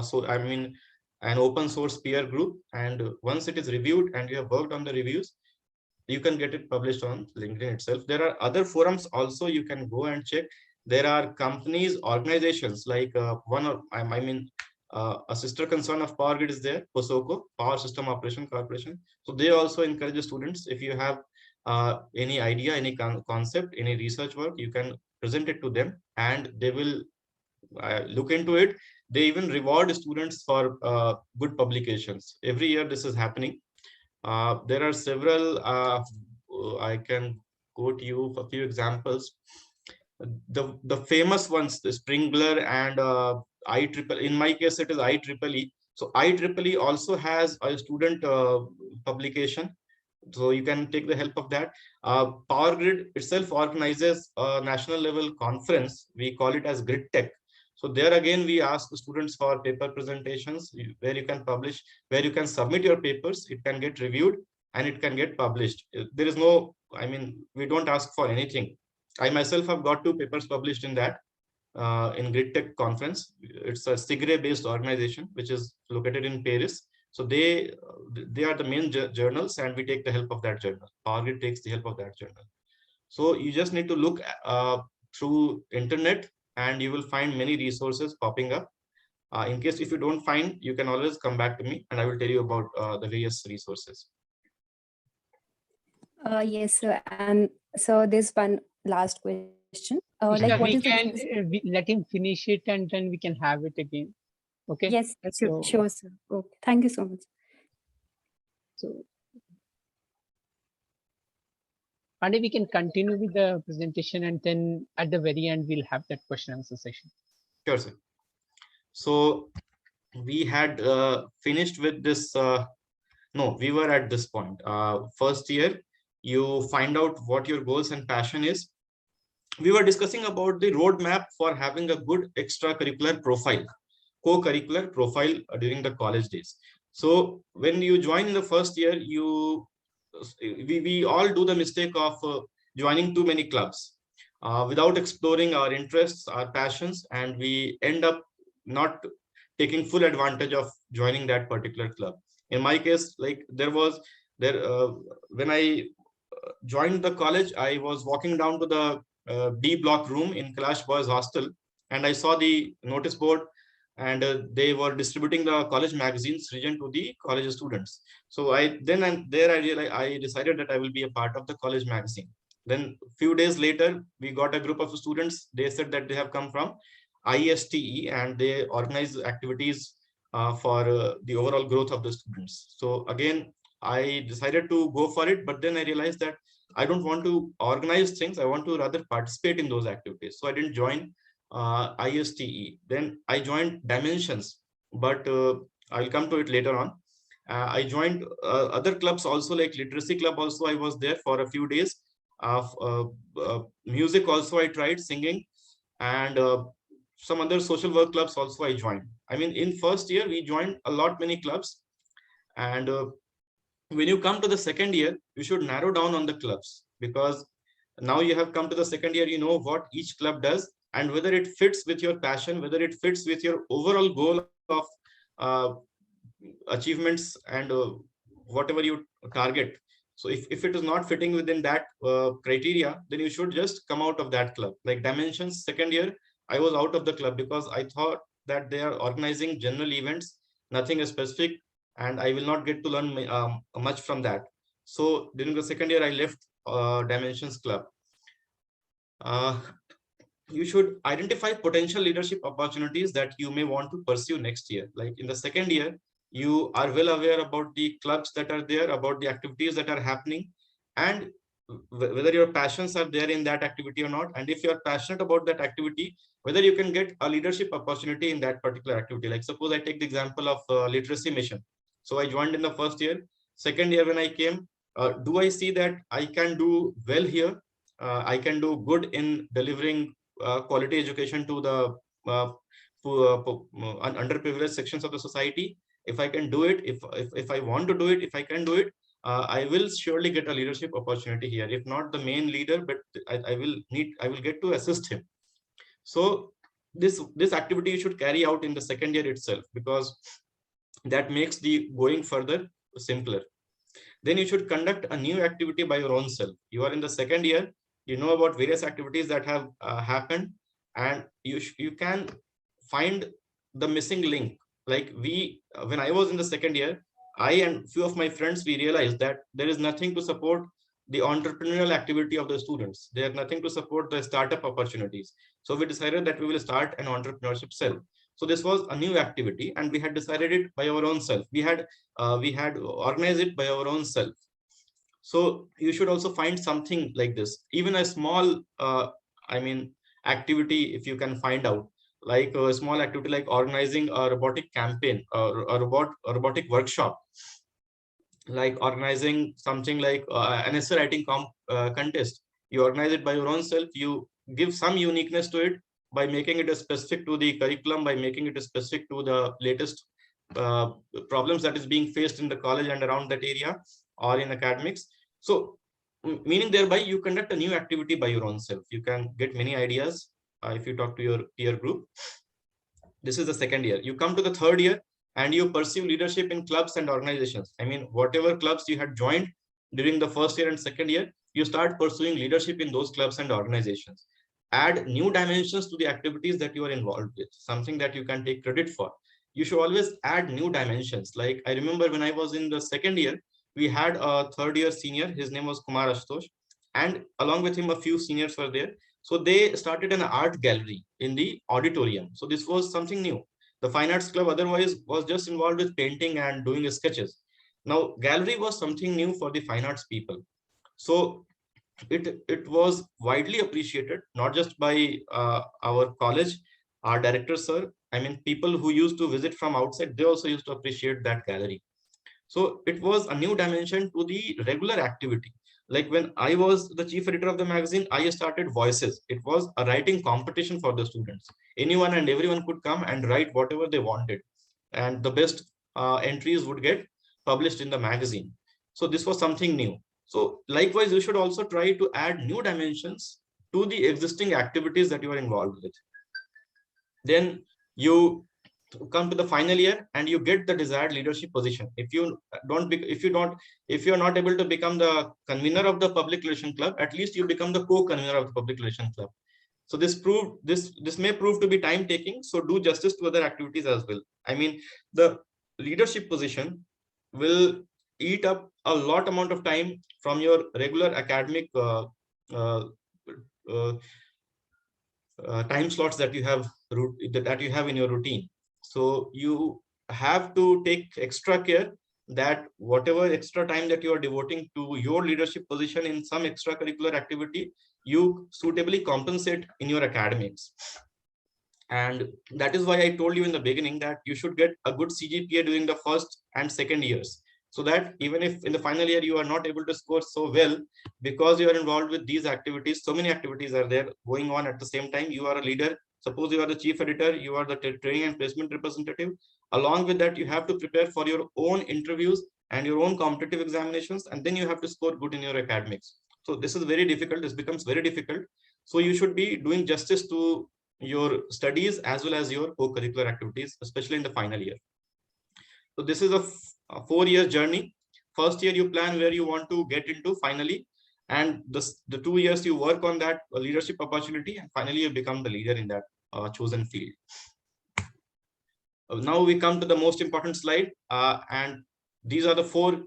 So, I mean, an open source peer group. And once it is reviewed and you have worked on the reviews, you can get it published on LinkedIn itself. There are other forums also you can go and check. There are companies, organizations like a sister concern of Power Grid is there, POSOCO, Power System Operation Corporation. So they also encourage the students, if you have any idea, any concept, any research work, you can present it to them and they will look into it. They even reward students for good publications. Every year this is happening. There are several, I can quote you a few examples. The famous ones, the Springler and IEEE. In my case, it is IEEE. So IEEE also has a student publication. So you can take the help of that. Power Grid itself organizes a national level conference. We call it as Grid Tech. So there again, we ask the students for paper presentations where you can publish, where you can submit your papers. It can get reviewed and it can get published. There is no I mean, we don't ask for anything. I myself have got 2 papers published in that, in Grid Tech conference. It's a SIGRE based organization, which is located in Paris. So they are the main journals, and we take the help of that journal. PowerGrid takes the help of that journal. So you just need to look through internet, and you will find many resources popping up. In case if you don't find, you can always come back to me, and I will tell you about the various resources. Yes, sir. And so there's one last question. Like, what is let him finish it, and then we can have it again. Okay. Yes, sure, sir. Okay. Thank you so much. So, Pandey, we can continue with the presentation, and then at the very end, we'll have that question answer session. Sure, sir. So we had finished with this. No, we were at this point. First year, you find out what your goals and passion is. We were discussing about the roadmap for having a good extracurricular profile, co-curricular profile during the college days. So when you join in the first year, we all do the mistake of joining too many clubs without exploring our interests, our passions, and we end up not taking full advantage of joining that particular club. In my case, like when I joined the college, I was walking down to the D block room in Kailash Boys Hostel, and I saw the notice board, and they were distributing the college magazines region to the college students. So I decided that I will be a part of the college magazine. Then a few days later, we got a group of students. They said that they have come from ISTE, and they organize activities for the overall growth of the students. So again, I decided to go for it, but then I realized that I don't want to organize things. I want to rather participate in those activities. So I didn't join ISTE. Then I joined Dimensions, but I'll come to it later on. I joined other clubs also, like Literacy Club also. I was there for a few days. Music also I tried, singing, and some other social work clubs also I joined. I mean, in first year, we joined many clubs. And when you come to the second year, you should narrow down on the clubs, because now you have come to the second year, you know what each club does, and whether it fits with your passion, whether it fits with your overall goal of achievements and whatever you target. So if it is not fitting within that criteria, then you should just come out of that club. Like Dimensions, second year, I was out of the club because I thought that they are organizing general events, nothing specific, and I will not get to learn much from that. So during the second year, I left Dimensions Club. You should identify potential leadership opportunities that you may want to pursue next year. Like in the second year, you are well aware about the clubs that are there, about the activities that are happening, and whether your passions are there in that activity or not. And if you are passionate about that activity, whether you can get a leadership opportunity in that particular activity. Like suppose I take the example of literacy mission. So I joined in the first year. Second year when I came, do I see that I can do well here? I can do good in delivering quality education to the underprivileged sections of the society. If I can do it, if I want to do it, if I can do it, I will surely get a leadership opportunity here. If not the main leader, but I will get to assist him. So this activity you should carry out in the second year itself, because that makes the going further simpler. Then you should conduct a new activity by your own self. You are in the second year, you know about various activities that have happened, and you can find the missing link. Like when I was in the second year, I and few of my friends, we realized that there is nothing to support the entrepreneurial activity of the students. There's nothing to support the startup opportunities. So we decided that we will start an entrepreneurship cell. So this was a new activity, and we had decided it by our own self. We had organized it by our own self. So you should also find something like this, even a small, activity, if you can find out, like a small activity like organizing a robotic campaign or a robotic workshop, like organizing something like an essay writing contest. You organize it by your own self. You give some uniqueness to it by making it specific to the curriculum, by making it specific to the latest problems that is being faced in the college and around that area or in academics. So meaning thereby you conduct a new activity by your own self. You can get many ideas if you talk to your peer group. This is the second year. You come to the third year and you pursue leadership in clubs and organizations. I mean, whatever clubs you had joined during the first year and second year, you start pursuing leadership in those clubs and organizations. Add new dimensions to the activities that you are involved with, something that you can take credit for. You should always add new dimensions. Like I remember when I was in the second year, we had a third year senior, his name was Kumar Ashutosh, and along with him, a few seniors were there. So they started an art gallery in the auditorium. So this was something new. The Fine Arts Club otherwise was just involved with painting and doing sketches. Now, gallery was something new for the fine arts people. So it was widely appreciated, not just by our college, our director, sir. I mean, people who used to visit from outside, they also used to appreciate that gallery. So it was a new dimension to the regular activity. Like when I was the chief editor of the magazine, I started Voices. It was a writing competition for the students. Anyone and everyone could come and write whatever they wanted. And the best entries would get published in the magazine. So this was something new. So likewise, you should also try to add new dimensions to the existing activities that you are involved with. Then you come to the final year and you get the desired leadership position. If you're not able to become the convener of the public relation club, at least you become the co-convener of the public relation club. So this may prove to be time taking. So do justice to other activities as well. I mean, the leadership position will eat up a lot amount of time from your regular academic time slots that you have in your routine. So you have to take extra care that whatever extra time that you are devoting to your leadership position in some extracurricular activity, you suitably compensate in your academics. And that is why I told you in the beginning that you should get a good CGPA during the first and second years, so that even if in the final year you are not able to score so well, because you are involved with these activities, so many activities are there going on at the same time. You are a leader. Suppose you are the chief editor, you are the training and placement representative. Along with that, you have to prepare for your own interviews and your own competitive examinations, and then you have to score good in your academics. So this is very difficult. This becomes very difficult. So you should be doing justice to your studies as well as your co-curricular activities, especially in the final year. So this is a 4-year journey. First year you plan where you want to get into finally, and the 2 years you work on that leadership opportunity, and finally you become the leader in that chosen field. Now we come to the most important slide, and these are the 4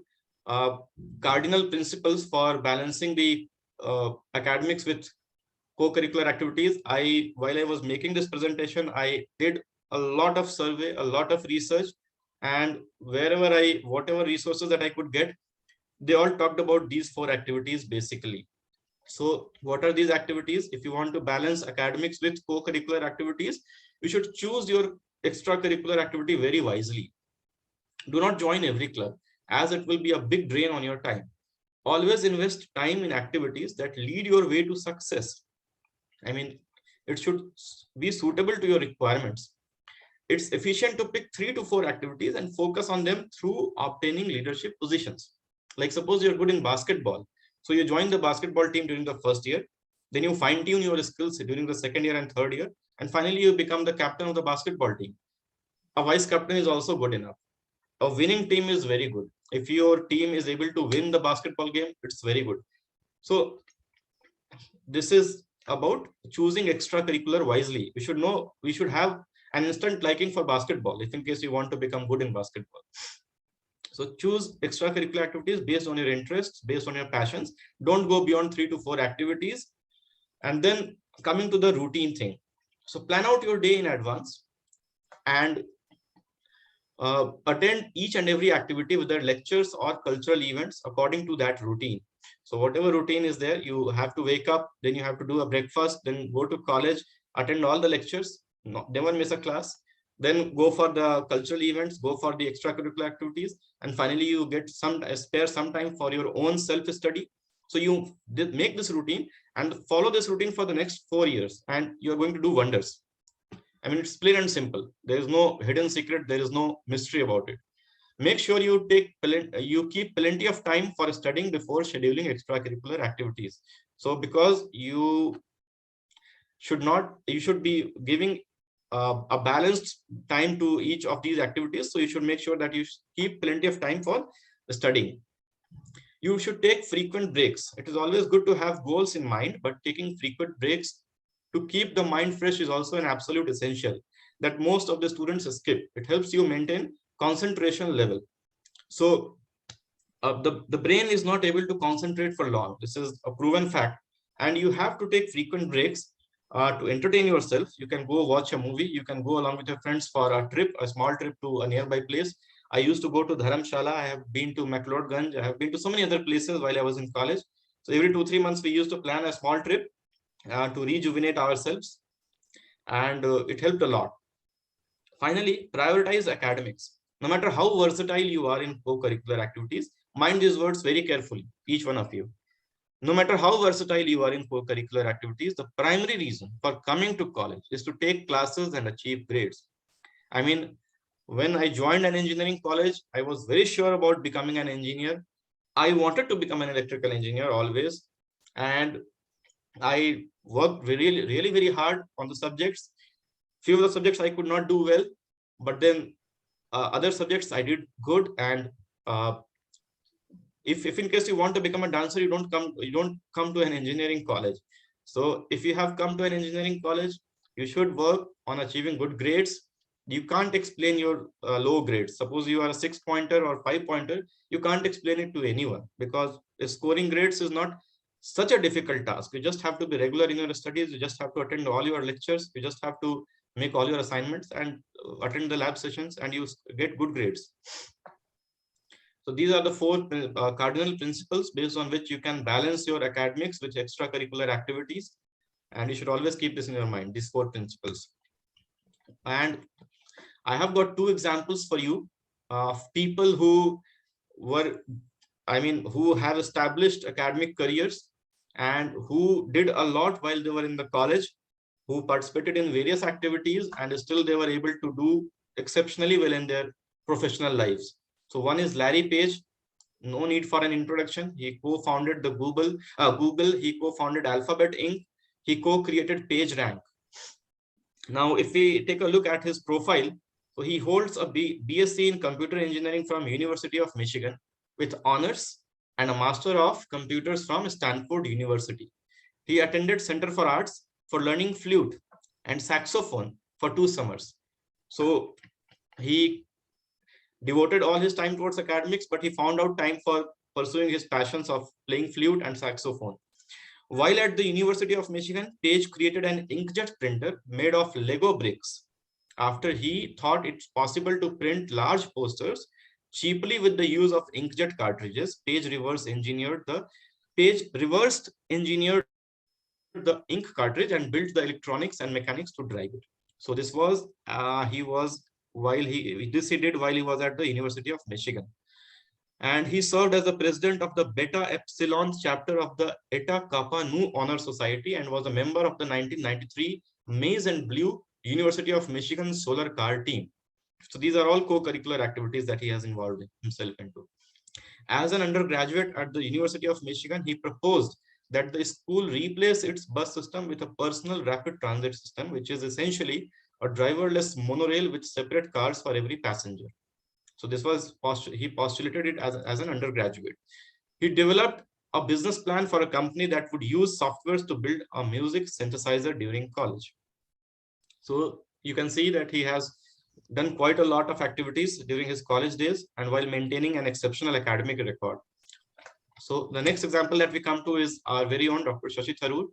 cardinal principles for balancing the academics with co-curricular activities. While I was making this presentation, I did a lot of survey, a lot of research, and whatever resources that I could get, they all talked about these 4 activities basically. So what are these activities? If you want to balance academics with co-curricular activities, you should choose your extracurricular activity very wisely. Do not join every club, as it will be a big drain on your time. Always invest time in activities that lead your way to success. I mean, it should be suitable to your requirements. It's efficient to pick 3 to 4 activities and focus on them through obtaining leadership positions. Like suppose you're good in basketball. So you join the basketball team during the first year, then you fine tune your skills during the second year and third year, and finally you become the captain of the basketball team. A vice captain is also good enough. A winning team is very good. If your team is able to win the basketball game, it's very good. So this is about choosing extracurricular wisely. We should have an instant liking for basketball if in case you want to become good in basketball. So choose extracurricular activities based on your interests, based on your passions. Don't go beyond 3 to 4 activities. And then coming to the routine thing. So plan out your day in advance and attend each and every activity, whether lectures or cultural events, according to that routine. So whatever routine is there, you have to wake up, then you have to do a breakfast, then go to college, attend all the lectures, never miss a class, then go for the cultural events, go for the extracurricular activities, and finally you get spare some time for your own self-study. So you make this routine and follow this routine for the next 4 years, and you're going to do wonders. I mean, it's plain and simple. There is no hidden secret. There is no mystery about it. make sure you keep plenty of time for studying before scheduling extracurricular activities. So because you should be giving a balanced time to each of these activities. So you should make sure that you keep plenty of time for studying. You should take frequent breaks. It is always good to have goals in mind, but taking frequent breaks to keep the mind fresh is also an absolute essential that most of the students skip. It helps you maintain concentration level. So the brain is not able to concentrate for long. This is a proven fact. And you have to take frequent breaks to entertain yourself. You can go watch a movie. You can go along with your friends for a small trip to a nearby place. I used to go to Dharamshala. I have been to McLeodganj. I have been to so many other places while I was in college. So every 2-3 months, we used to plan a small trip to rejuvenate ourselves. And it helped a lot. Finally, prioritize academics. No matter how versatile you are in co-curricular activities, mind these words very carefully, each one of you. No matter how versatile you are in co-curricular activities, the primary reason for coming to college is to take classes and achieve grades. I mean, when I joined an engineering college, I was very sure about becoming an engineer. I wanted to become an electrical engineer always. And I worked really very hard on the subjects. Few of the subjects I could not do well, but then other subjects I did good. And if in case you want to become a dancer, you don't come to an engineering college. So if you have come to an engineering college, you should work on achieving good grades. You can't explain your low grades. Suppose you are a 6-pointer or 5-pointer, you can't explain it to anyone, because scoring grades is not such a difficult task. You just have to be regular in your studies. You just have to attend all your lectures. You just have to make all your assignments and attend the lab sessions, and you get good grades. So these are the 4 cardinal principles based on which you can balance your academics with extracurricular activities. And you should always keep this in your mind, these 4 principles. And I have got 2 examples for you of people who who have established academic careers and who did a lot while they were in the college, who participated in various activities, and still they were able to do exceptionally well in their professional lives. So one is Larry Page. No need for an introduction. He co-founded the Google. He co-founded Alphabet Inc. He co-created PageRank. Now, if we take a look at his profile, so he holds a BSc in computer engineering from University of Michigan with honors and a Master of Computers from Stanford University. He attended Center for Arts for learning flute and saxophone for 2 summers. So he devoted all his time towards academics, but he found out time for pursuing his passions of playing flute and saxophone. While at the University of Michigan, Page created an inkjet printer made of Lego bricks after he thought it's possible to print large posters cheaply with the use of inkjet cartridges. Page reverse engineered the ink cartridge and built the electronics and mechanics to drive it. So this was he did while he was at the University of Michigan. And he served as the president of the Beta Epsilon chapter of the Eta Kappa Nu Honor Society and was a member of the 1993 Maize and Blue University of Michigan Solar Car team. So these are all co-curricular activities that he has involved himself into. As an undergraduate at the University of Michigan, he proposed that the school replace its bus system with a personal rapid transit system, which is essentially a driverless monorail with separate cars for every passenger. So this was he postulated it as an undergraduate. He developed a business plan for a company that would use softwares to build a music synthesizer during college. So you can see that he has done quite a lot of activities during his college days and while maintaining an exceptional academic record. So the next example that we come to is our very own Dr. Shashi Tharoor.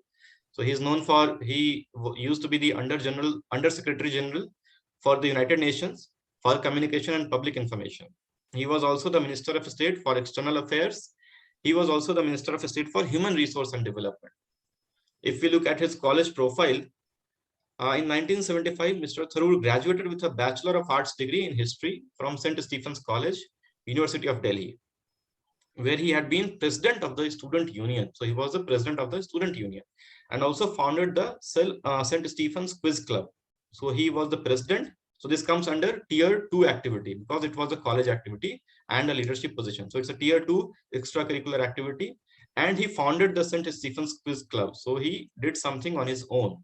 So he's known for, he used to be the Under Secretary General for the United Nations for Communication and Public Information. He was also the Minister of State for External Affairs. He was also the Minister of State for Human Resource and Development. If we look at his college profile, in 1975, Mr. Tharoor graduated with a Bachelor of Arts degree in History from St. Stephen's College, University of Delhi, where he had been president of the Student Union. So he was the president of the Student Union and also founded the St. Stephen's Quiz Club. So he was the president, So this comes under tier 2 activity because it was a college activity and a leadership position. So it's a tier 2 extracurricular activity. And he founded the St. Stephen's Quiz Club. So he did something on his own.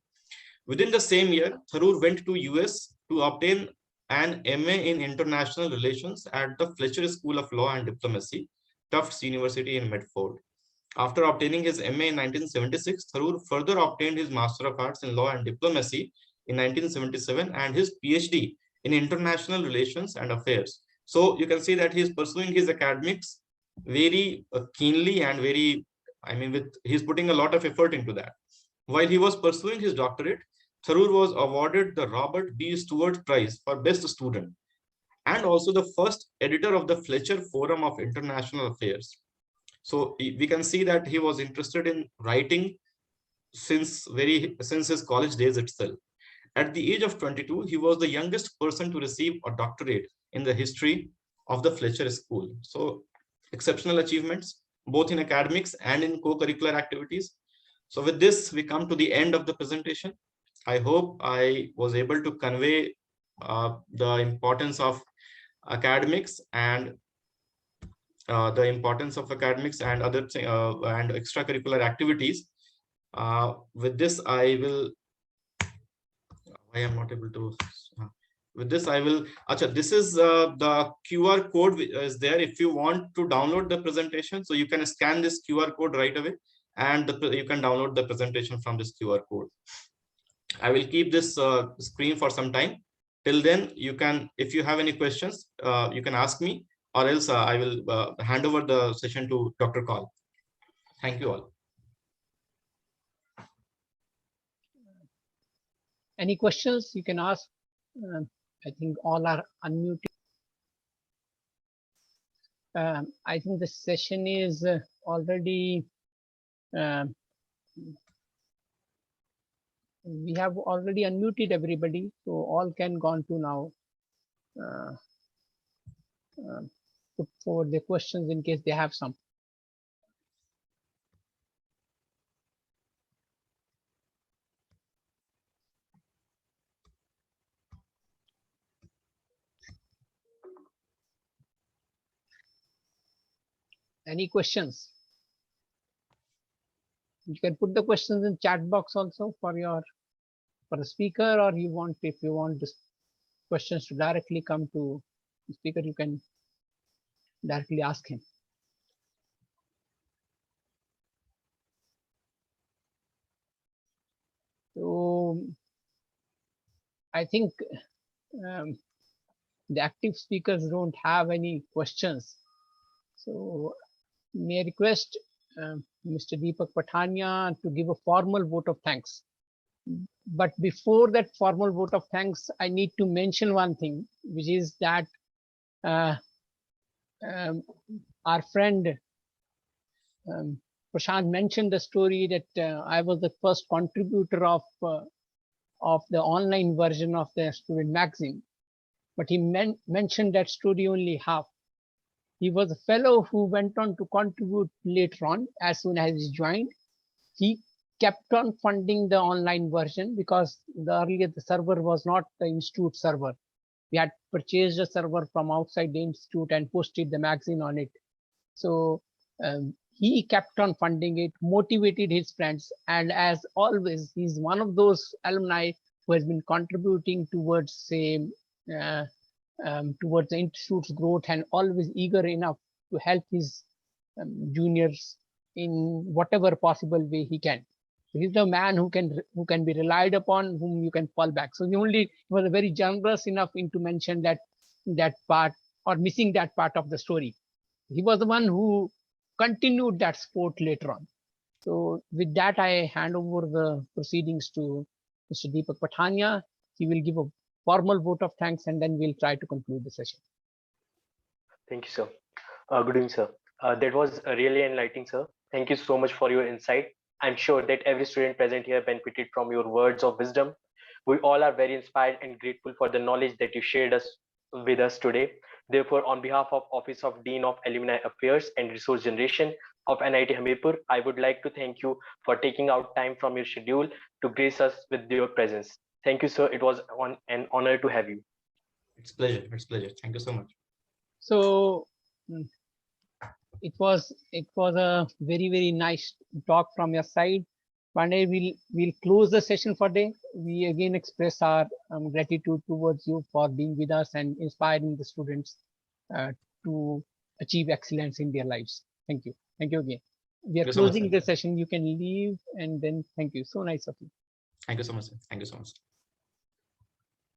Within the same year, Tharoor went to US to obtain an MA in International Relations at the Fletcher School of Law and Diplomacy, Tufts University in Medford. After obtaining his MA in 1976, Tharoor further obtained his Master of Arts in Law and Diplomacy in 1977 and his PhD in International Relations and Affairs. So you can see that he is pursuing his academics very keenly and very, he's putting a lot of effort into that. While he was pursuing his doctorate, Tharoor was awarded the Robert B. Stewart Prize for Best Student and also the first editor of the Fletcher Forum of International Affairs. So we can see that he was interested in writing since his college days itself. At the age of 22, he was the youngest person to receive a doctorate in the history of the Fletcher School. So exceptional achievements, both in academics and in co-curricular activities. So with this, we come to the end of the presentation. I hope I was able to convey the importance of academics and other and extracurricular activities. With this, I am not able to. With this, I will. Achha, this is the QR code is there. If you want to download the presentation, so you can scan this QR code right away, and you can download the presentation from this QR code. I will keep this screen for some time. Till then, you can, if you have any questions, you can ask me, or else I will hand over the session to Dr. Kaul. Thank you all. Any questions you can ask? I think all are unmuted. I think the session is already, we have already unmuted everybody, so all can go on to now put forward the questions in case they have some. Any questions? You can put the questions in chat box also for the speaker, or if you want the questions to directly come to the speaker, you can directly ask him. So I think the active speakers don't have any questions. So may I request Mr. Deepak Pathania to give a formal vote of thanks. But before that formal vote of thanks, I need to mention one thing, which is that our friend Prashant mentioned the story that I was the first contributor of the online version of the student magazine, but he mentioned that story only half. He was a fellow who went on to contribute later on. As soon as he joined, he kept on funding the online version because earlier the server was not the institute server. We had purchased a server from outside the institute and posted the magazine on it. So he kept on funding it, motivated his friends, and as always, he's one of those alumni who has been contributing towards, say, towards the institute's growth and always eager enough to help his juniors in whatever possible way he can. So he's the man who can be relied upon, whom you can fall back. So he was very generous enough to mention that part, or missing that part of the story. He was the one who continued that sport later on. So with that, I hand over the proceedings to Mr. Deepak Pathania. He will give a formal vote of thanks, and then we'll try to conclude the session. Thank you, sir. Good evening, sir. That was really enlightening, sir. Thank you so much for your insight. I'm sure that every student present here benefited from your words of wisdom. We all are very inspired and grateful for the knowledge that you shared with us today. Therefore, on behalf of Office of Dean of Alumni Affairs and Resource Generation of NIT Hamirpur, I would like to thank you for taking out time from your schedule to grace us with your presence. Thank you, sir. It was an honor to have you. It's pleasure. It's pleasure. Thank you so much. So it was a very nice talk from your side. Pandey, we'll close the session for today. We again express our gratitude towards you for being with us and inspiring the students to achieve excellence in their lives. Thank you. Thank you again. We are closing the session. You can leave and then thank you. So nice of you. Thank you so much, sir. Thank you so much.